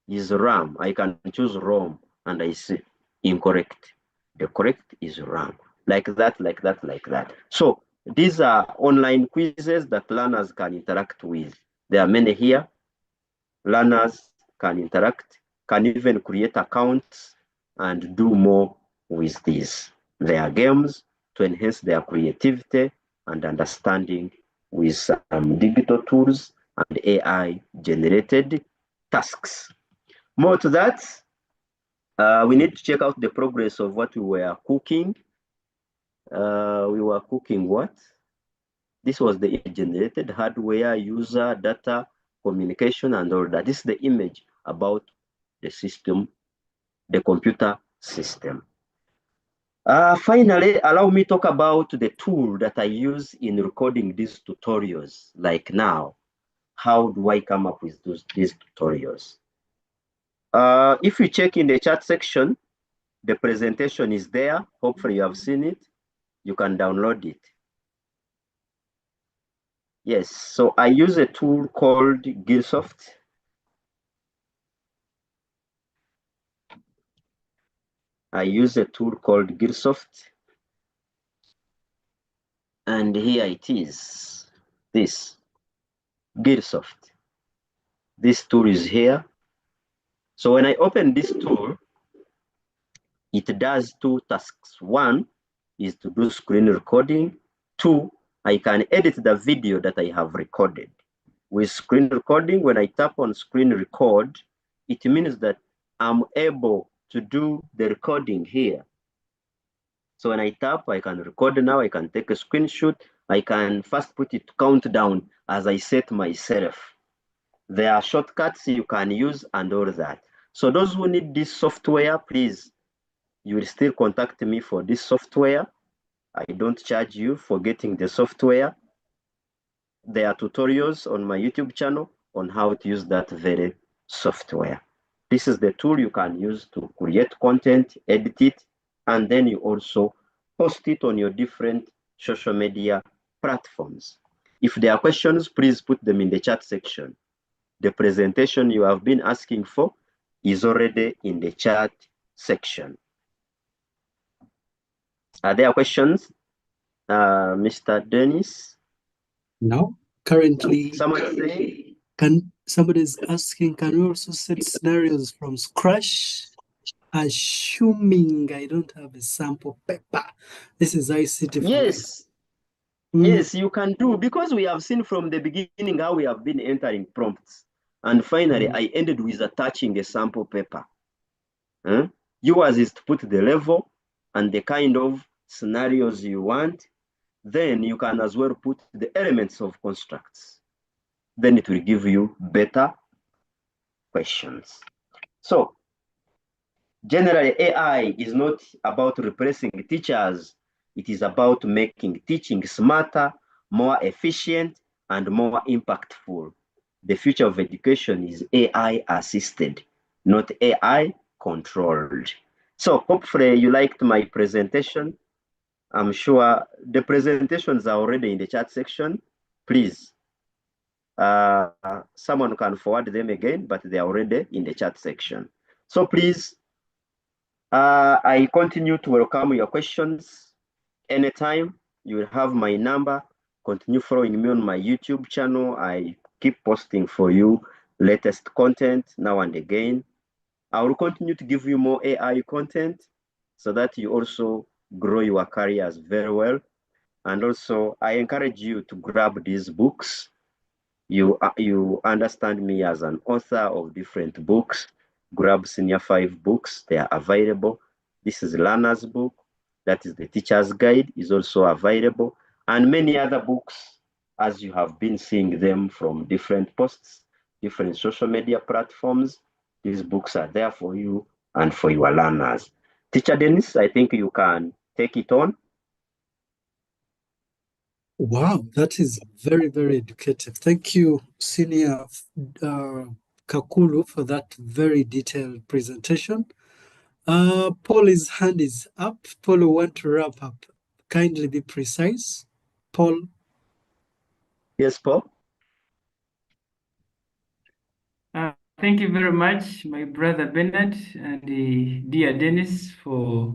Is RAM. I can choose ROM, and I say incorrect. The correct is RAM. Like that, like that, like that. So These are online quizzes that learners can interact with. There are many here. Learners can interact, can even create accounts and do more with these. There are games to enhance their creativity and understanding with some digital tools and AI-generated tasks. More to that, we need to check out the progress of what we were cooking. We were cooking what? This was the generated hardware, user, data, communication, and all that. This is the image about the system, the computer system. Finally, allow me to talk about the tool that I use in recording these tutorials. Like now, how do I come up with these tutorials? If you check in the chat section, the presentation is there. Hopefully you have seen it. You can download it. Yes, so I use a tool called Gilisoft. I use a tool called Gilisoft. And here it is, this, Gilisoft. This tool is here. So when I open this tool, it does two tasks. One is to do screen recording. Two, I can edit the video that I have recorded. With screen recording, when I tap on screen record, it means that I'm able to do the recording here. So when I tap, I can record now, I can take a screenshot, I can first put it to countdown as I set myself. There are shortcuts you can use and all that. So those who need this software, please, you will still contact me for this software. I don't charge you for getting the software. There are tutorials on my YouTube channel on how to use that very software. This is the tool you can use to create content, edit it, and then you also post it on your different social media platforms. If there are questions, please put them in the chat section. The presentation you have been asking for is already in the chat section. Are there questions, Mr. Dennis? No, currently. Someone say? Somebody's asking, can we also set scenarios from scratch? Assuming I don't have a sample paper. This is ICT. Yes. Yes, you can do, because we have seen from the beginning how we have been entering prompts. And finally, I ended with attaching a sample paper. Yours is to put the level and the kind of scenarios you want. Then you can as well put the elements of constructs. Then it will give you better questions. So generally, AI is not about replacing teachers. It is about making teaching smarter, more efficient, and more impactful. The future of education is AI assisted, not AI controlled. So hopefully you liked my presentation. I'm sure the presentations are already in the chat section. Please, someone can forward them again, but they are already in the chat section. So please, I continue to welcome your questions anytime. You will have my number. Continue following me on my YouTube channel. I keep posting for you latest content now and again. I will continue to give you more AI content so that you also grow your careers very well. And also, I encourage you to grab these books. You understand me as an author of different books. Grab Senior 5 books. They are available. This is Learner's book. That is the Teacher's Guide, is also available. And many other books, as you have been seeing them from different posts, different social media platforms. These books are there for you and for your learners. Ticha Denis, I think you can take it on. Wow, that is very, very educative. Thank you, Senior Kakuru, for that very detailed presentation. Paul's hand is up. Paul will want to wrap up. Kindly be precise. Paul. Yes, Paul. Thank you very much, my brother Bernard and dear Dennis, for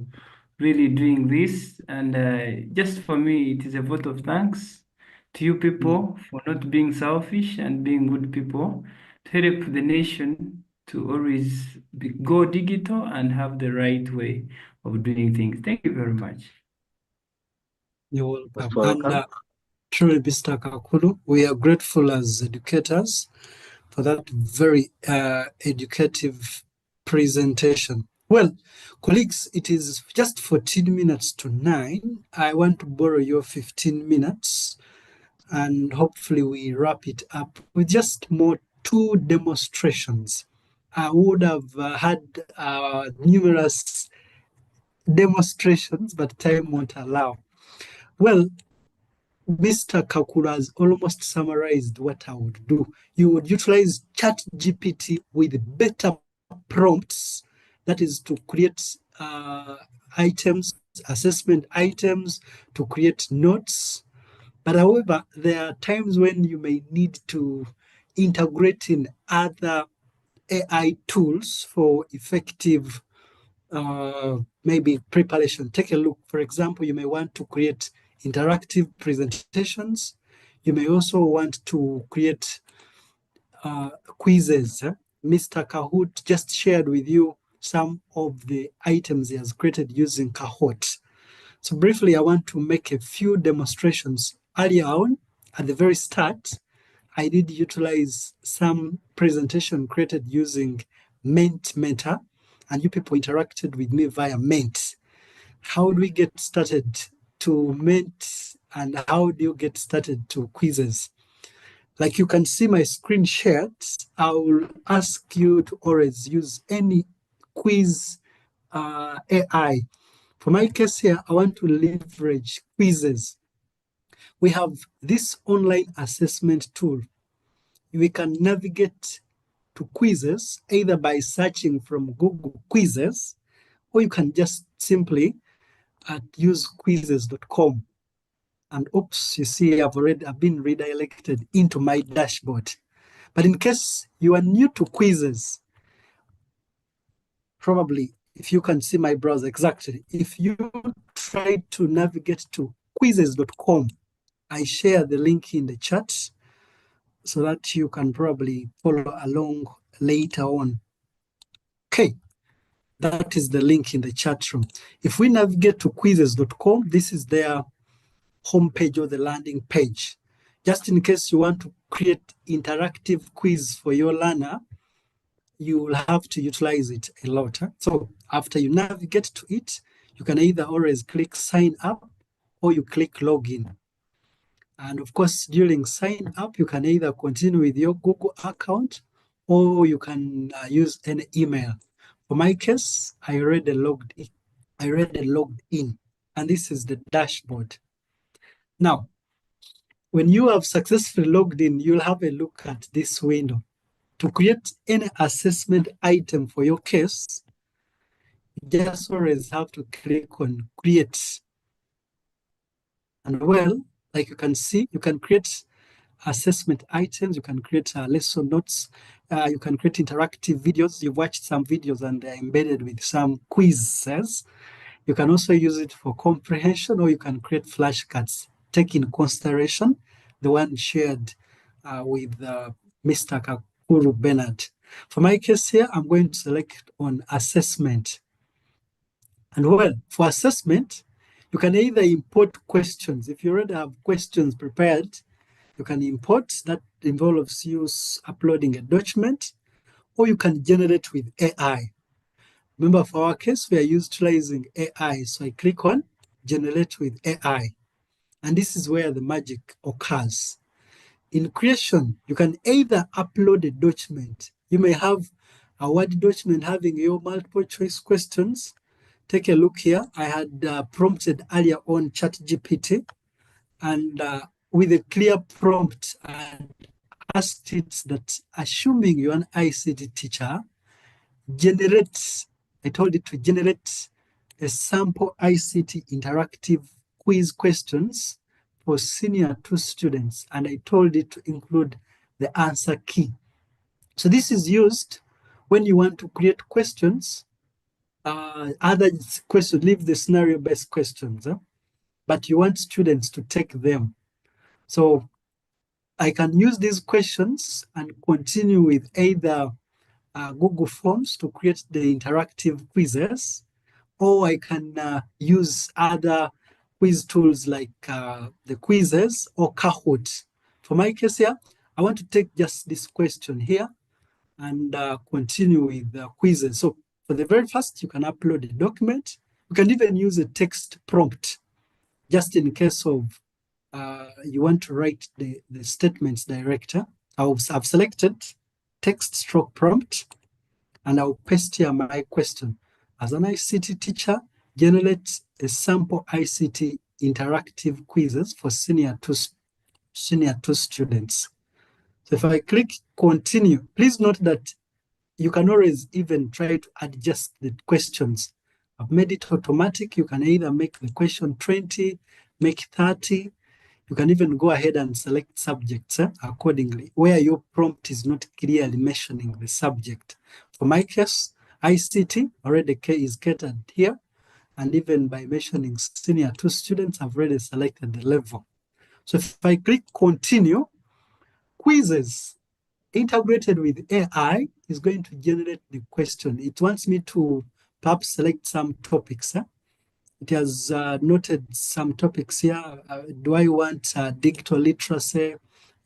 really doing this. And just for me, it is a vote of thanks to you people for not being selfish and being good people to help the nation to always go digital and have the right way of doing things. Thank you very much. You're Most welcome. welcome. And truly, Mr. Kakuru, we are grateful as educators for that very educative presentation. Well, colleagues, it is just 14 minutes to 9. I want to borrow your 15 minutes and hopefully we wrap it up with just more 2 demonstrations. I would have had numerous demonstrations, but time won't allow. Well, Mr. Kakuru has almost summarized what I would do. You would utilize ChatGPT with better prompts, that is to create items, assessment items, to create notes. But however, there are times when you may need to integrate in other AI tools for effective maybe preparation. Take a look. For example, you may want to create interactive presentations. You may also want to create quizzes. Mr. Kahoot just shared with you some of the items he has created using Kahoot. So briefly, I want to make a few demonstrations. Earlier on, at the very start, I did utilize some presentation created using Mentimeter, and you people interacted with me via Ment. How do we get started to Ment, and how do you get started to Quizizz? Like you can see my screen shared, I will ask you to always use any quiz AI. For my case here, I want to leverage Quizizz. We have this online assessment tool. We can navigate to Quizizz either by searching from Google Quizzes, or you can just simply use quizizz.com. And oops, you see I've been redirected into my dashboard. But in case you are new to Quizizz, probably if you can see my browser exactly, if you try to navigate to quizizz.com, I share the link in the chat so that you can probably follow along later on. Okay, that is the link in the chat room. If we navigate to quizizz.com, this is their homepage or the landing page. Just in case you want to create interactive quiz for your learner, you will have to utilize it a lot. So after you navigate to it, you can either always click sign up or you click login. And of course, during sign up, you can either continue with your Google account or you can use an email. For my case, I already logged in, and this is the dashboard. Now, when you have successfully logged in, you'll have a look at this window. To create any assessment item for your case, you just always have to click on create. And well, like you can see, you can create assessment items, you can create lesson notes, you can create interactive videos. You've watched some videos and they're embedded with some quizzes. You can also use it for comprehension, or you can create flashcards. Take in consideration the one shared with Mr. Kakuru Benard. For my case here, I'm going to select on assessment. And well, for assessment, you can either import questions. If you already have questions prepared, you can import. That involves you uploading a document, or you can generate with AI. Remember, for our case, we are utilizing AI. So I click on generate with AI. And this is where the magic occurs. In creation, you can either upload a document. You may have a Word document having your multiple choice questions. Take a look here. I had prompted earlier on ChatGPT, and with a clear prompt, I asked it that, assuming you're an ICT teacher, I told it to generate a sample ICT interactive quiz questions for senior 2 students, and I told it to include the answer key. So this is used when you want to create questions other questions, leave the scenario-based questions, but you want students to take them. So I can use these questions and continue with either Google Forms to create the interactive quizzes, or I can use other quiz tools like the Quizizz or Kahoot. For my case here, I want to take just this question here and continue with the quizzes. So for the very first, you can upload a document. You can even use a text prompt, just in case of you want to write the statements directly. I've selected text stroke prompt, and I'll paste here my question. As an ICT teacher, generate a sample ICT interactive quizzes for senior two students. So if I click continue, please note that you can always even try to adjust the questions. I've made it automatic. You can either make the question 20, make 30. You can even go ahead and select subjects accordingly, where your prompt is not clearly mentioning the subject. For my case, ICT already is catered here, and even by mentioning senior two students, I've already selected the level. So if I click continue, Quizizz integrated with AI is going to generate the question. It wants me to perhaps select some topics. It has noted some topics here. Do I want digital literacy?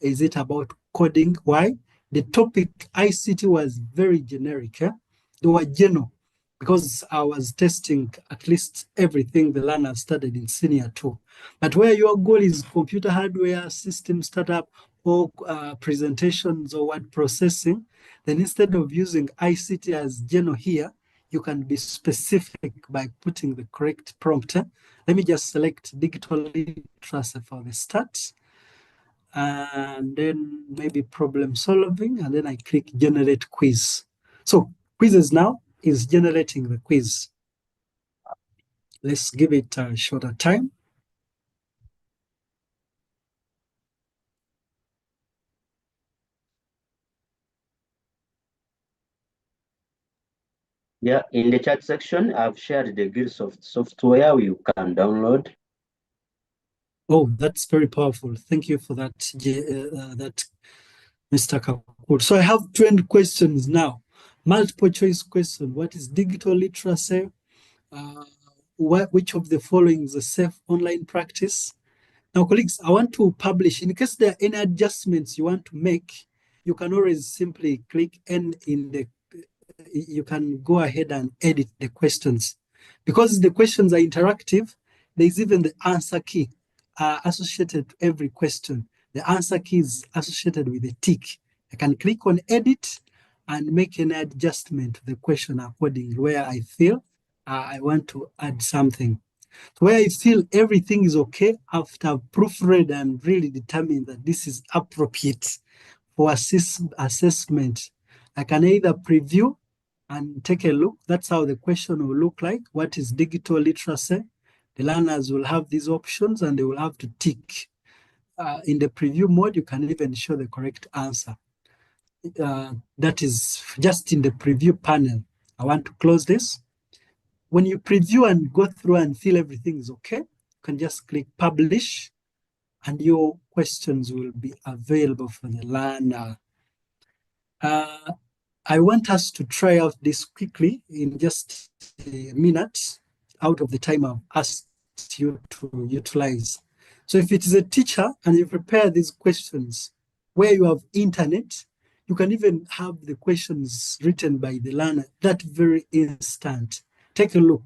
Is it about coding? Why? The topic ICT was very generic. They were general because I was testing at least everything the learner studied in senior two. But where your goal is computer hardware, system startup, or presentations or word processing, then instead of using ICT as general here, you can be specific by putting the correct prompt. Let me just select digital literacy for the start, and then maybe problem solving, and then I click generate quiz. So Quizizz now is generating the quiz. Let's give it a shorter time. Yeah, in the chat section, I've shared the Gilisoft software you can download. Oh, that's very powerful. Thank you for that, that Mr. Kakuru. So I have 20 questions now. Multiple choice question. What is digital literacy? Which of the following is a safe online practice? Now, colleagues, I want to publish. In case there are any adjustments you want to make, you can always simply click N in the, you can go ahead and edit the questions. Because the questions are interactive, there's even the answer key associated to every question. The answer key is associated with a tick. I can click on edit and make an adjustment to the question accordingly where I feel I want to add something. Where I feel everything is okay after proofread and really determine that this is appropriate for assessment, I can either preview and take a look. That's how the question will look like. What is digital literacy? The learners will have these options and they will have to tick. In the preview mode, you can even show the correct answer. That is just in the preview panel. I want to close this. When you preview and go through and feel everything is okay, you can just click publish and your questions will be available for the learner. I want us to try out this quickly in just a minute out of the time I've asked you to utilize. So if it is a teacher and you prepare these questions where you have internet, you can even have the questions written by the learner that very instant. Take a look.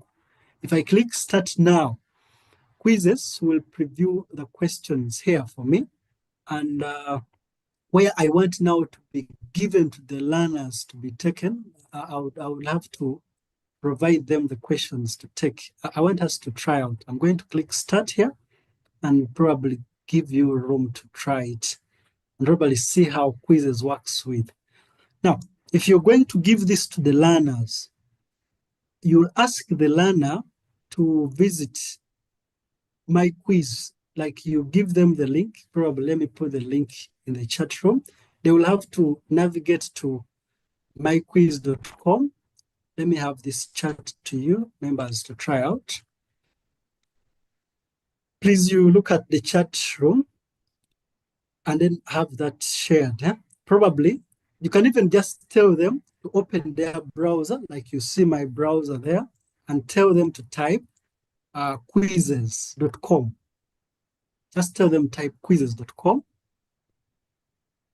If I click start now, Quizizz will preview the questions here for me. And where I want now to be given to the learners to be taken, I would have to provide them the questions to take. I want us to try out. I'm going to click start here and probably give you room to try it and probably see how Quizizz works with. Now, if you're going to give this to the learners, you'll ask the learner to visit my quiz. Like you give them the link, probably let me put the link in the chat room. They will have to navigate to myquiz.com Let me have this chat to you, members, to try out. Please, you look at the chat room and then have that shared. Probably, you can even just tell them to open their browser, like you see my browser there, and tell them to type quizizz.com. Just tell them type quizizz.com.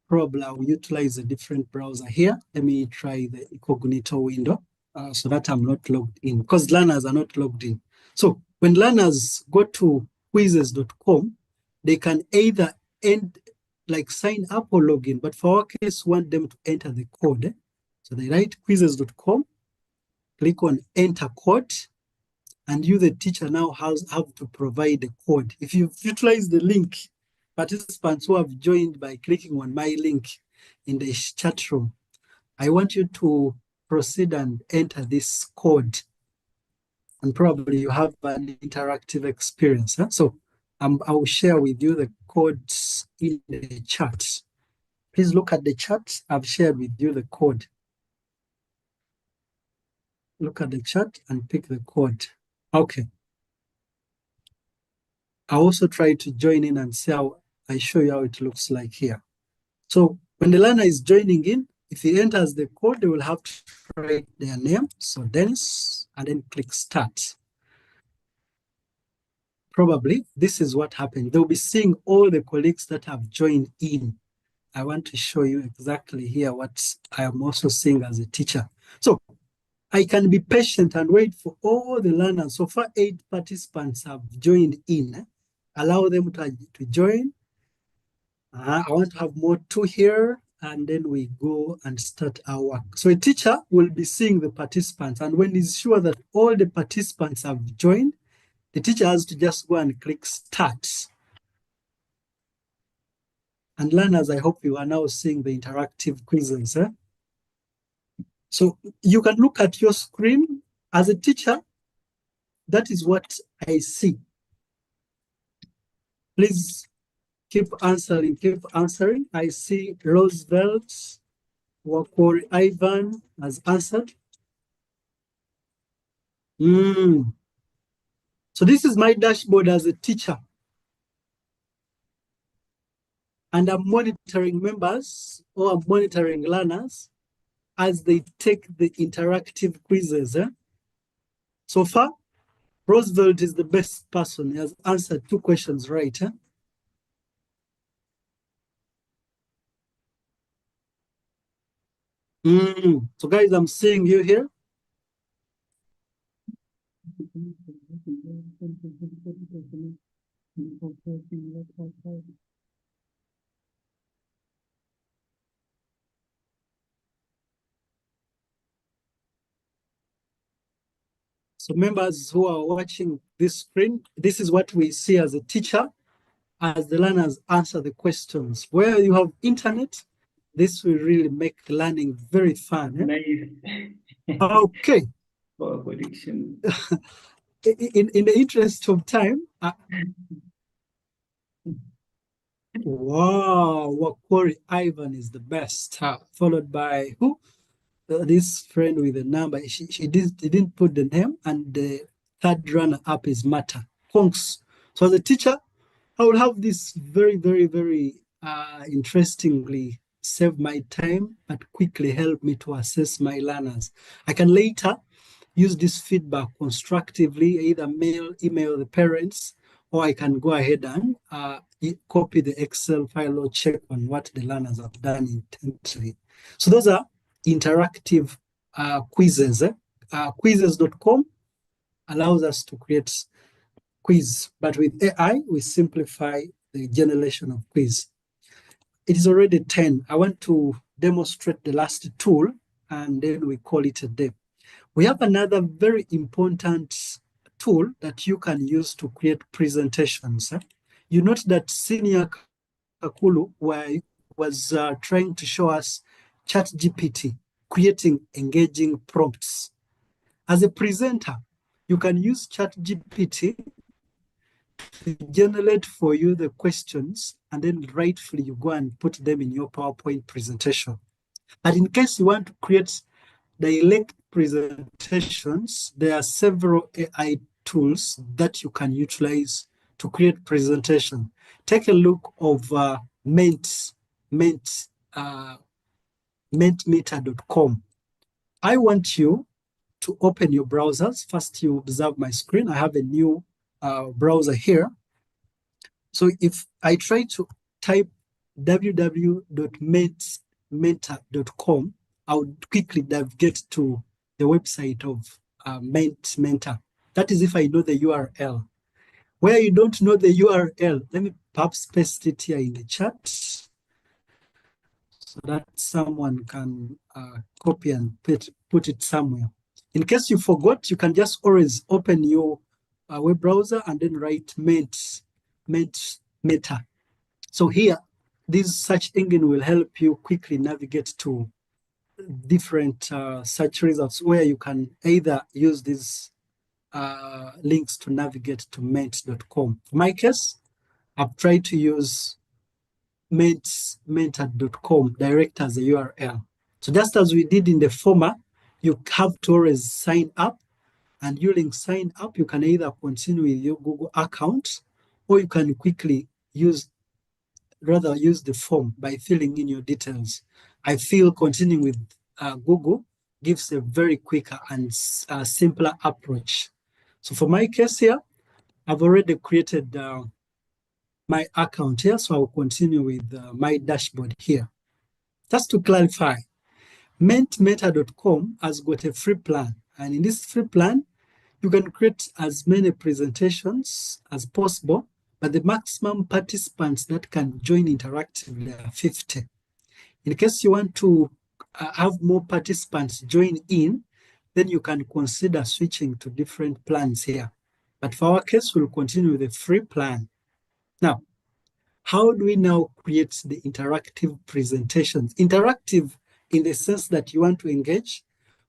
Probably I will utilize a different browser here. Let me try the incognito window so that I'm not logged in, because learners are not logged in. So when learners go to quizizz.com, they can either sign up or log in. But for our case, we want them to enter the code. So they write quizizz.com, click on enter code, and you, the teacher, now have to provide the code. If you've utilized the link, participants who have joined by clicking on my link in the chat room, I want you to proceed and enter this code. And probably you have an interactive experience. So I will share with you the codes in the chat. Please look at the chat. I've shared with you the code. Look at the chat and pick the code. Okay. I also try to join in and see how I show you how it looks like here. So when the learner is joining in, if he enters the code, they will have to write their name. So Dennis, and then click start. Probably this is what happened. They'll be seeing all the colleagues that have joined in. I want to show you exactly here what I am also seeing as a teacher. So I can be patient and wait for all the learners. So far, 8 participants have joined in. Allow them to join. I want to have more 2 here, and then we go and start our work. So a teacher will be seeing the participants, and when he's sure that all the participants have joined, the teacher has to just go and click start. And learners, I hope you are now seeing the interactive quizzes. So you can look at your screen. As a teacher, that is what I see. Please keep answering, keep answering. I see Roosevelt, Wakori Ivan has answered. So this is my dashboard as a teacher. And I'm monitoring members, or I'm monitoring learners as they take the interactive quizzes. So far, Roosevelt is the best person. He has answered 2 questions right. So guys, I'm seeing you here. So members who are watching this screen, this is what we see as a teacher, as the learners answer the questions. Where you have internet, this will really make learning very fun. Nice. Okay. In the interest of time, wow, Wakori Ivan is the best, followed by who? This friend with the number. She didn't put the name, and the third runner up is Mata Kongs. So as a teacher, I will have this very, very, very interestingly save my time, but quickly help me to assess my learners. I can later use this feedback constructively, either email the parents, or I can go ahead and copy the Excel file or check on what the learners have done intently. So those are interactive quizzes. Quizizz.com allows us to create quiz, but with AI, we simplify the generation of quiz. It is already 10. I want to demonstrate the last tool, and then we call it a day. We have another very important tool that you can use to create presentations. You note that Senior Kakuru was trying to show us ChatGPT, creating engaging prompts. As a presenter, you can use ChatGPT to generate for you the questions, and then rightfully you go and put them in your PowerPoint presentation. But in case you want to create direct presentations, there are several AI tools that you can utilize to create presentation. Take a look of mentmeter.com. I want you to open your browsers. First, you observe my screen. I have a new browser here. So if I try to type www.mentmeter.com, I would quickly navigate to the website of Mentor. That is if I know the URL. Where you don't know the URL, let me perhaps paste it here in the chat so that someone can copy and put it somewhere. In case you forgot, you can just always open your web browser and then write Meta. So here, this search engine will help you quickly navigate to different search results where you can either use these links to navigate to ment.com. For my case, I've tried to use mentor.com direct as a URL. So just as we did in the former, you have to always sign up, and during sign up, you can either continue with your Google account, or you can quickly use the form by filling in your details. I feel continuing with Google gives a very quicker and simpler approach. So for my case here, I've already created my account here, so I'll continue with my dashboard here. Just to clarify, mentmeter.com has got a free plan, and in this free plan, you can create as many presentations as possible, but the maximum participants that can join interactively are 50. In case you want to have more participants join in, then you can consider switching to different plans here. But for our case, we'll continue with the free plan. Now, how do we now create the interactive presentations? Interactive in the sense that you want to engage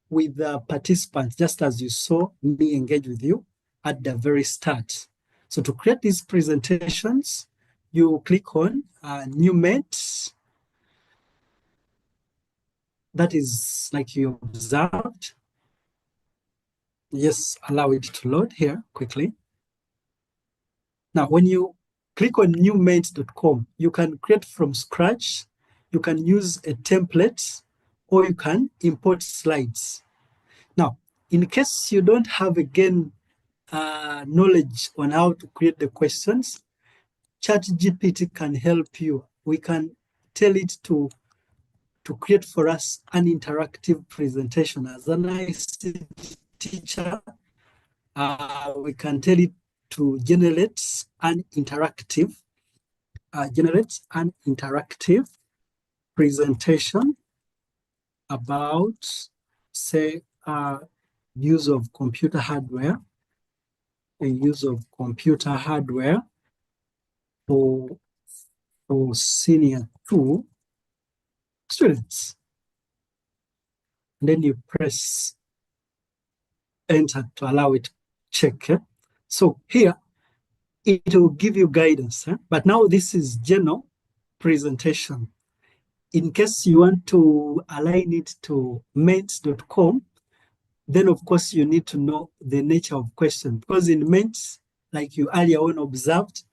with the participants, just as you saw me engage with you at the very start. So to create these presentations, you click on New Ment. That is like you observed. Yes, allow it to load here quickly. Now, when you click on newment.com, you can create from scratch, you can use a template, or you can import slides. Now, in case you don't have, again, knowledge on how to create the questions, ChatGPT can help you. We can tell it to create for us an interactive presentation. As an ICT teacher, we can tell it to generate an interactive presentation about, say, use of computer hardware, for senior 2 students. And then you press enter to allow it to check. So here, it will give you guidance. But now this is general presentation. In case you want to align it to ment.com, then of course you need to know the nature of question. Because in Ment, like you earlier on observed,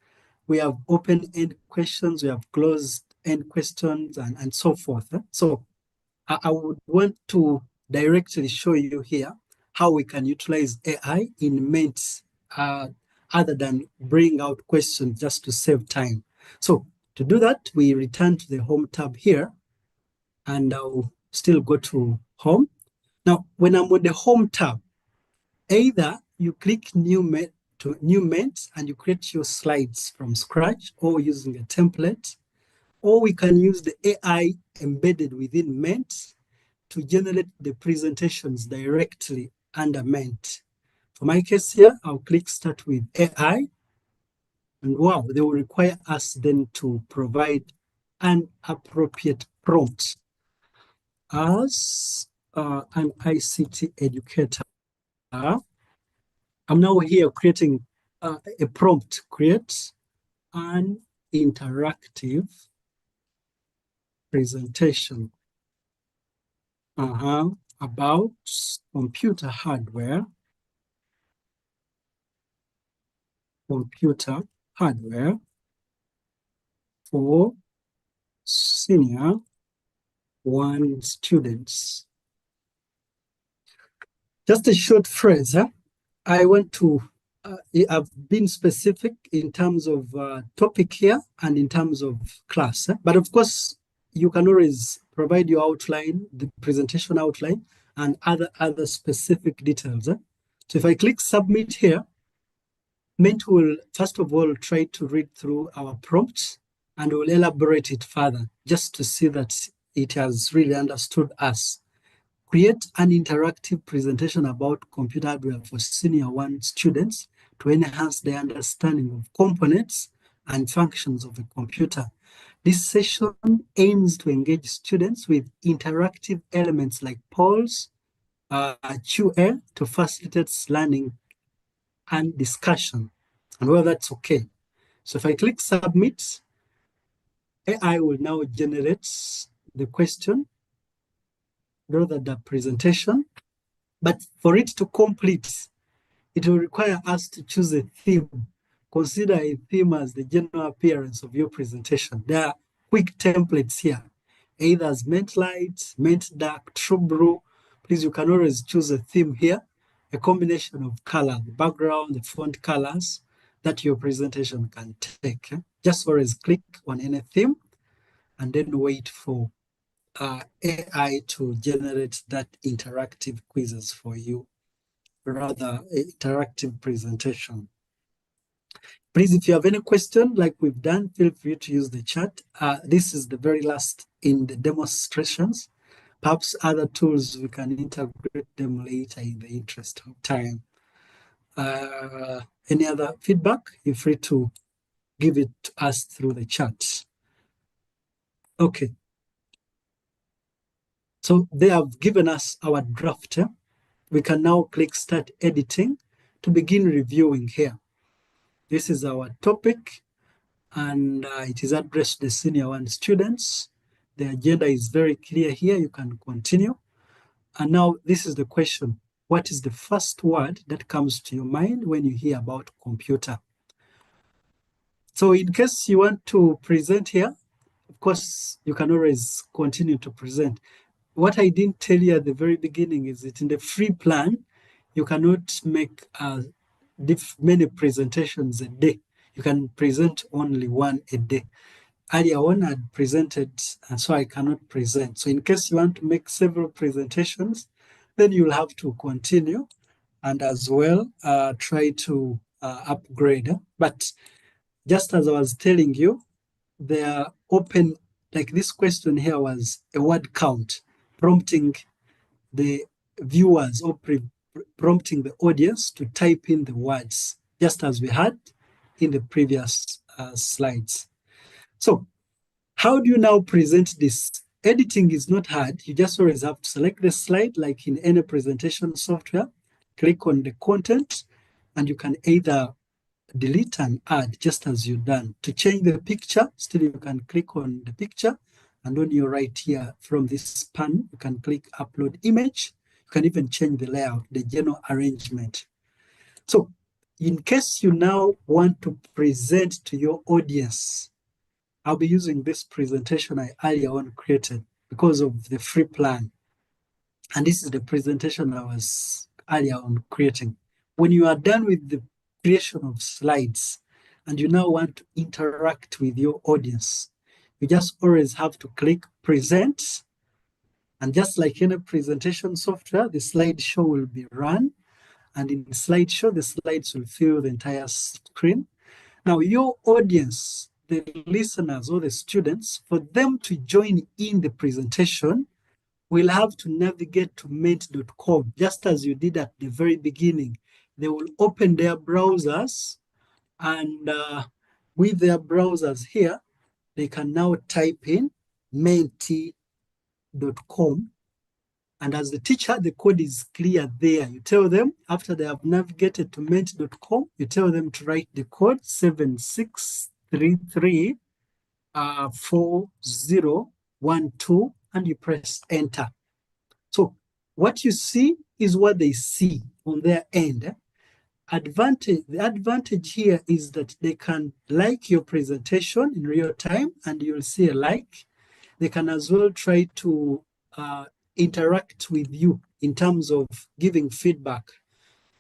we have open-end questions, we have closed-end questions, and so forth. So I would want to directly show you here how we can utilize AI in Ment other than bring out questions just to save time. So to do that, we return to the Home tab here, and I'll still go to Home. Now, when I'm on the Home tab, either you click New Ment and you create your slides from scratch or using a template, or we can use the AI embedded within Ment to generate the presentations directly under Ment. For my case here, I'll click Start with AI, and wow, they will require us then to provide an appropriate prompt. As an ICT educator, I'm now here creating a prompt, create an interactive presentation. about computer hardware. Computer hardware for senior 1 students. Just a short phrase. I want to, I've been specific in terms of topic here and in terms of class. But of course, you can always provide your outline, the presentation outline, and other specific details. So if I click submit here, Mint will first of all try to read through our prompts and will elaborate it further just to see that it has really understood us. Create an interactive presentation about computer hardware for senior 1 students to enhance their understanding of components and functions of a computer. This session aims to engage students with interactive elements like polls, QA to facilitate learning and discussion. And well, that's okay. So if I click submit, AI will now generate the question, rather the presentation. But for it to complete, it will require us to choose a theme. Consider a theme as the general appearance of your presentation. There are quick templates here, either as mint light, mint dark, true blue. Please, you can always choose a theme here, a combination of color, the background, the font colors that your presentation can take. Just always click on any theme and then wait for AI to generate that interactive quizzes for you, rather interactive presentation. Please, if you have any question like we've done, feel free to use the chat. This is the very last in the demonstrations. Perhaps other tools, we can integrate them later in the interest of time. Any other feedback, you're free to give it to us through the chat. Okay. So they have given us our draft. We can now click start editing to begin reviewing here. This is our topic, and it is addressed to the senior 1 students. The agenda is very clear here. You can continue. And now this is the question. What is the first word that comes to your mind when you hear about computer? So in case you want to present here, of course, you can always continue to present. What I didn't tell you at the very beginning is that in the free plan, you cannot make many presentations a day. You can present only 1 a day. Earlier on, I presented, and so I cannot present. So in case you want to make several presentations, then you'll have to continue and as well try to upgrade. But just as I was telling you, they are open, like this question here was a word count, prompting the viewers or prompting the audience to type in the words, just as we had in the previous slides. So how do you now present this? Editing is not hard. You just always have to select the slide, like in any presentation software, click on the content, and you can either delete and add just as you've done. To change the picture, still you can click on the picture, and on your right here from this pan, you can click upload image. You can even change the layout, the general arrangement. So in case you now want to present to your audience, I'll be using this presentation I earlier on created because of the free plan. And this is the presentation I was earlier on creating. When you are done with the creation of slides and you now want to interact with your audience, you just always have to click present. And just like any presentation software, the slideshow will be run. And in the slideshow, the slides will fill the entire screen. Now, your audience, the listeners or the students, for them to join in the presentation, will have to navigate to mint.com, just as you did at the very beginning. They will open their browsers, and with their browsers here, they can now type in menti.com. And as the teacher, the code is clear there. You tell them, after they have navigated to menti.com, you tell them to write the code 76334012, and you press enter. So what you see is what they see on their end. The advantage here is that they can like your presentation in real time and you'll see a like. They can as well try to interact with you in terms of giving feedback.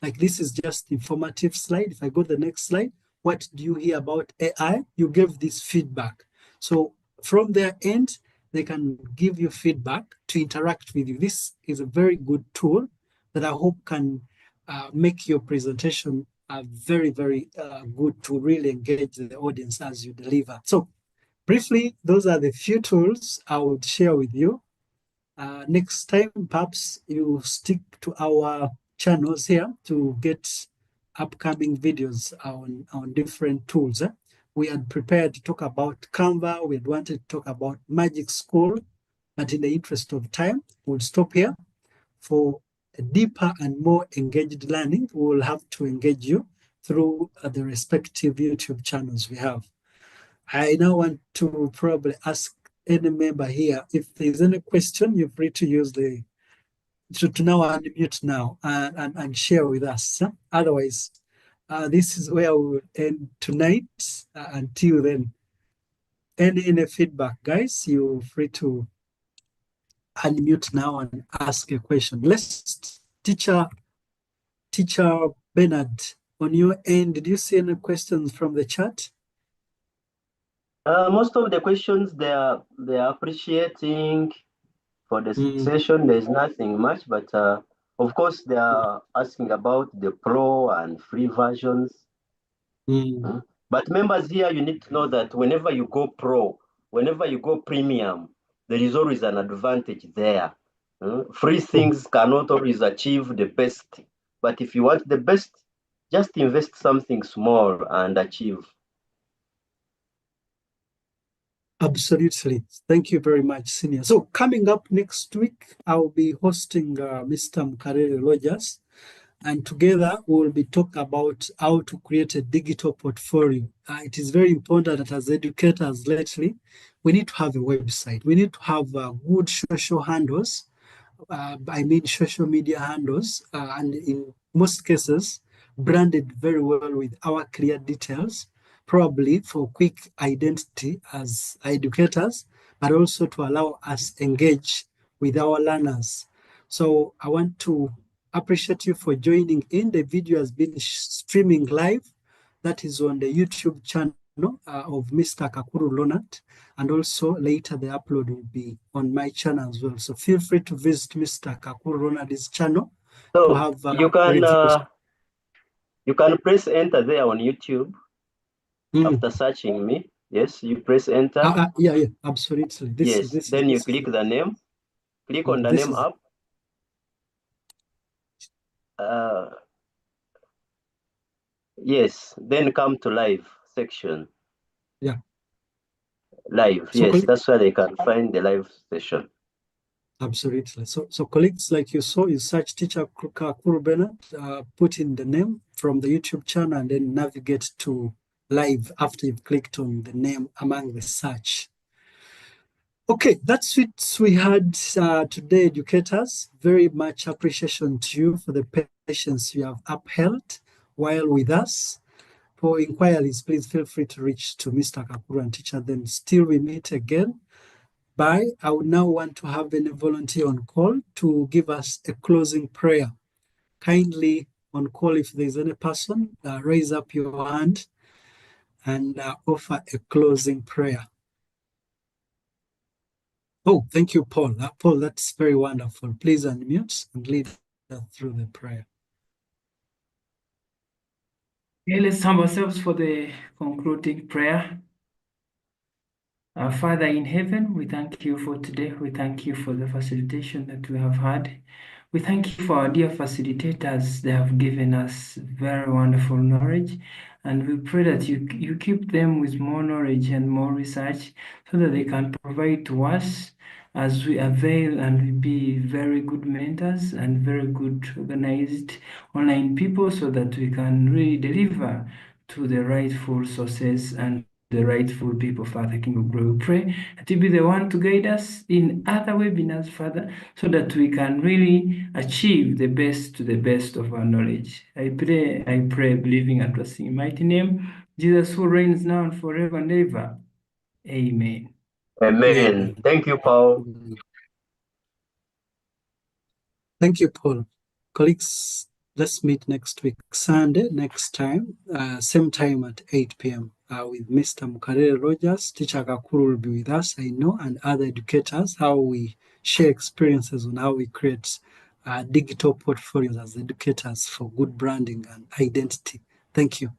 Like this is just informative slide. If I go to the next slide, what do you hear about AI? You give this feedback. So from their end, they can give you feedback to interact with you. This is a very good tool that I hope can make your presentation very, very good to really engage the audience as you deliver. So briefly, those are the few tools I would share with you. Next time, perhaps you stick to our channels here to get upcoming videos on different tools. We had prepared to talk about Canva. We had wanted to talk about Magic School, but in the interest of time, we'll stop here. For a deeper and more engaged learning, we will have to engage you through the respective YouTube channels we have. I now want to probably ask any member here, if there's any question, you're free to use to now unmute now and share with us. Otherwise, this is where we will end tonight. Until then, any feedback, guys, you're free to unmute now and ask a question. Let's Ticha Benard, on your end, did you see any questions from the chat? Most of the questions they are appreciating for the session. There's nothing much, but of course they are asking about the pro and free versions. But members here, you need to know that whenever you go pro, whenever you go premium, there is always an advantage there. Free things cannot always achieve the best, but if you want the best, just invest something small and achieve. Absolutely. Thank you very much, Senior. So coming up next week, I'll be hosting Mr. Mkarere Rogers, and together we'll be talking about how to create a digital portfolio. It is very important that as educators lately, we need to have a website. We need to have good social handles. I mean social media handles, and in most cases, branded very well with our clear details, probably for quick identity as educators, but also to allow us engage with our learners. So I want to appreciate you for joining in. The video has been streaming live. That is on the YouTube channel of Mr. Kakuru Benard, and also later the upload will be on my channel as well. So feel free to visit Mr. Kakuru Benard's channel so to have you can press enter there on YouTube. After searching me, yes, you press enter. Yeah, absolutely. Then you click the name. Click on the name up. Yes, then come to live section. Yeah. Live, so yes, that's where they can find the live session. Absolutely. So colleagues, like you saw, you search Ticha Kakuru Benard, put in the name from the YouTube channel, and then navigate to live after you've clicked on the name among the search. Okay, that's it we had today, educators. Very much appreciation to you for the patience you have upheld while with us. For inquiries, please feel free to reach to Mr. Kakuru and Ticha. Then still we meet again. Bye. I would now want to have any volunteer on call to give us a closing prayer. Kindly on call, if there's any person, raise up your hand and offer a closing prayer. Oh, thank you, Paul. Paul, that's very wonderful. Please unmute and lead us through the prayer. Okay, let's sum ourselves for the concluding prayer. Our Father in heaven, we thank you for today. We thank you for the facilitation that we have had. We thank you for our dear facilitators. They have given us very wonderful knowledge. And we pray that you keep them with more knowledge and more research so that they can provide to us as we avail and we be very good mentors and very good organized online people so that we can really deliver to the rightful sources and the rightful people, Father, King of Glory. We pray that you be the one to guide us in other webinars, Father, so that we can really achieve the best to the best of our knowledge. I pray, believing and trusting in mighty name, Jesus, who reigns now and forever and ever. Amen. Amen. Thank you, Paul. Thank you, Paul. Colleagues, let's meet next week, Sunday, next time, same time at 8 p.m. With Mr. Mukarere Rogers. Teacher Kakuru will be with us, I know, and other educators, how we share experiences on how we create digital portfolios as educators for good branding and identity. Thank you.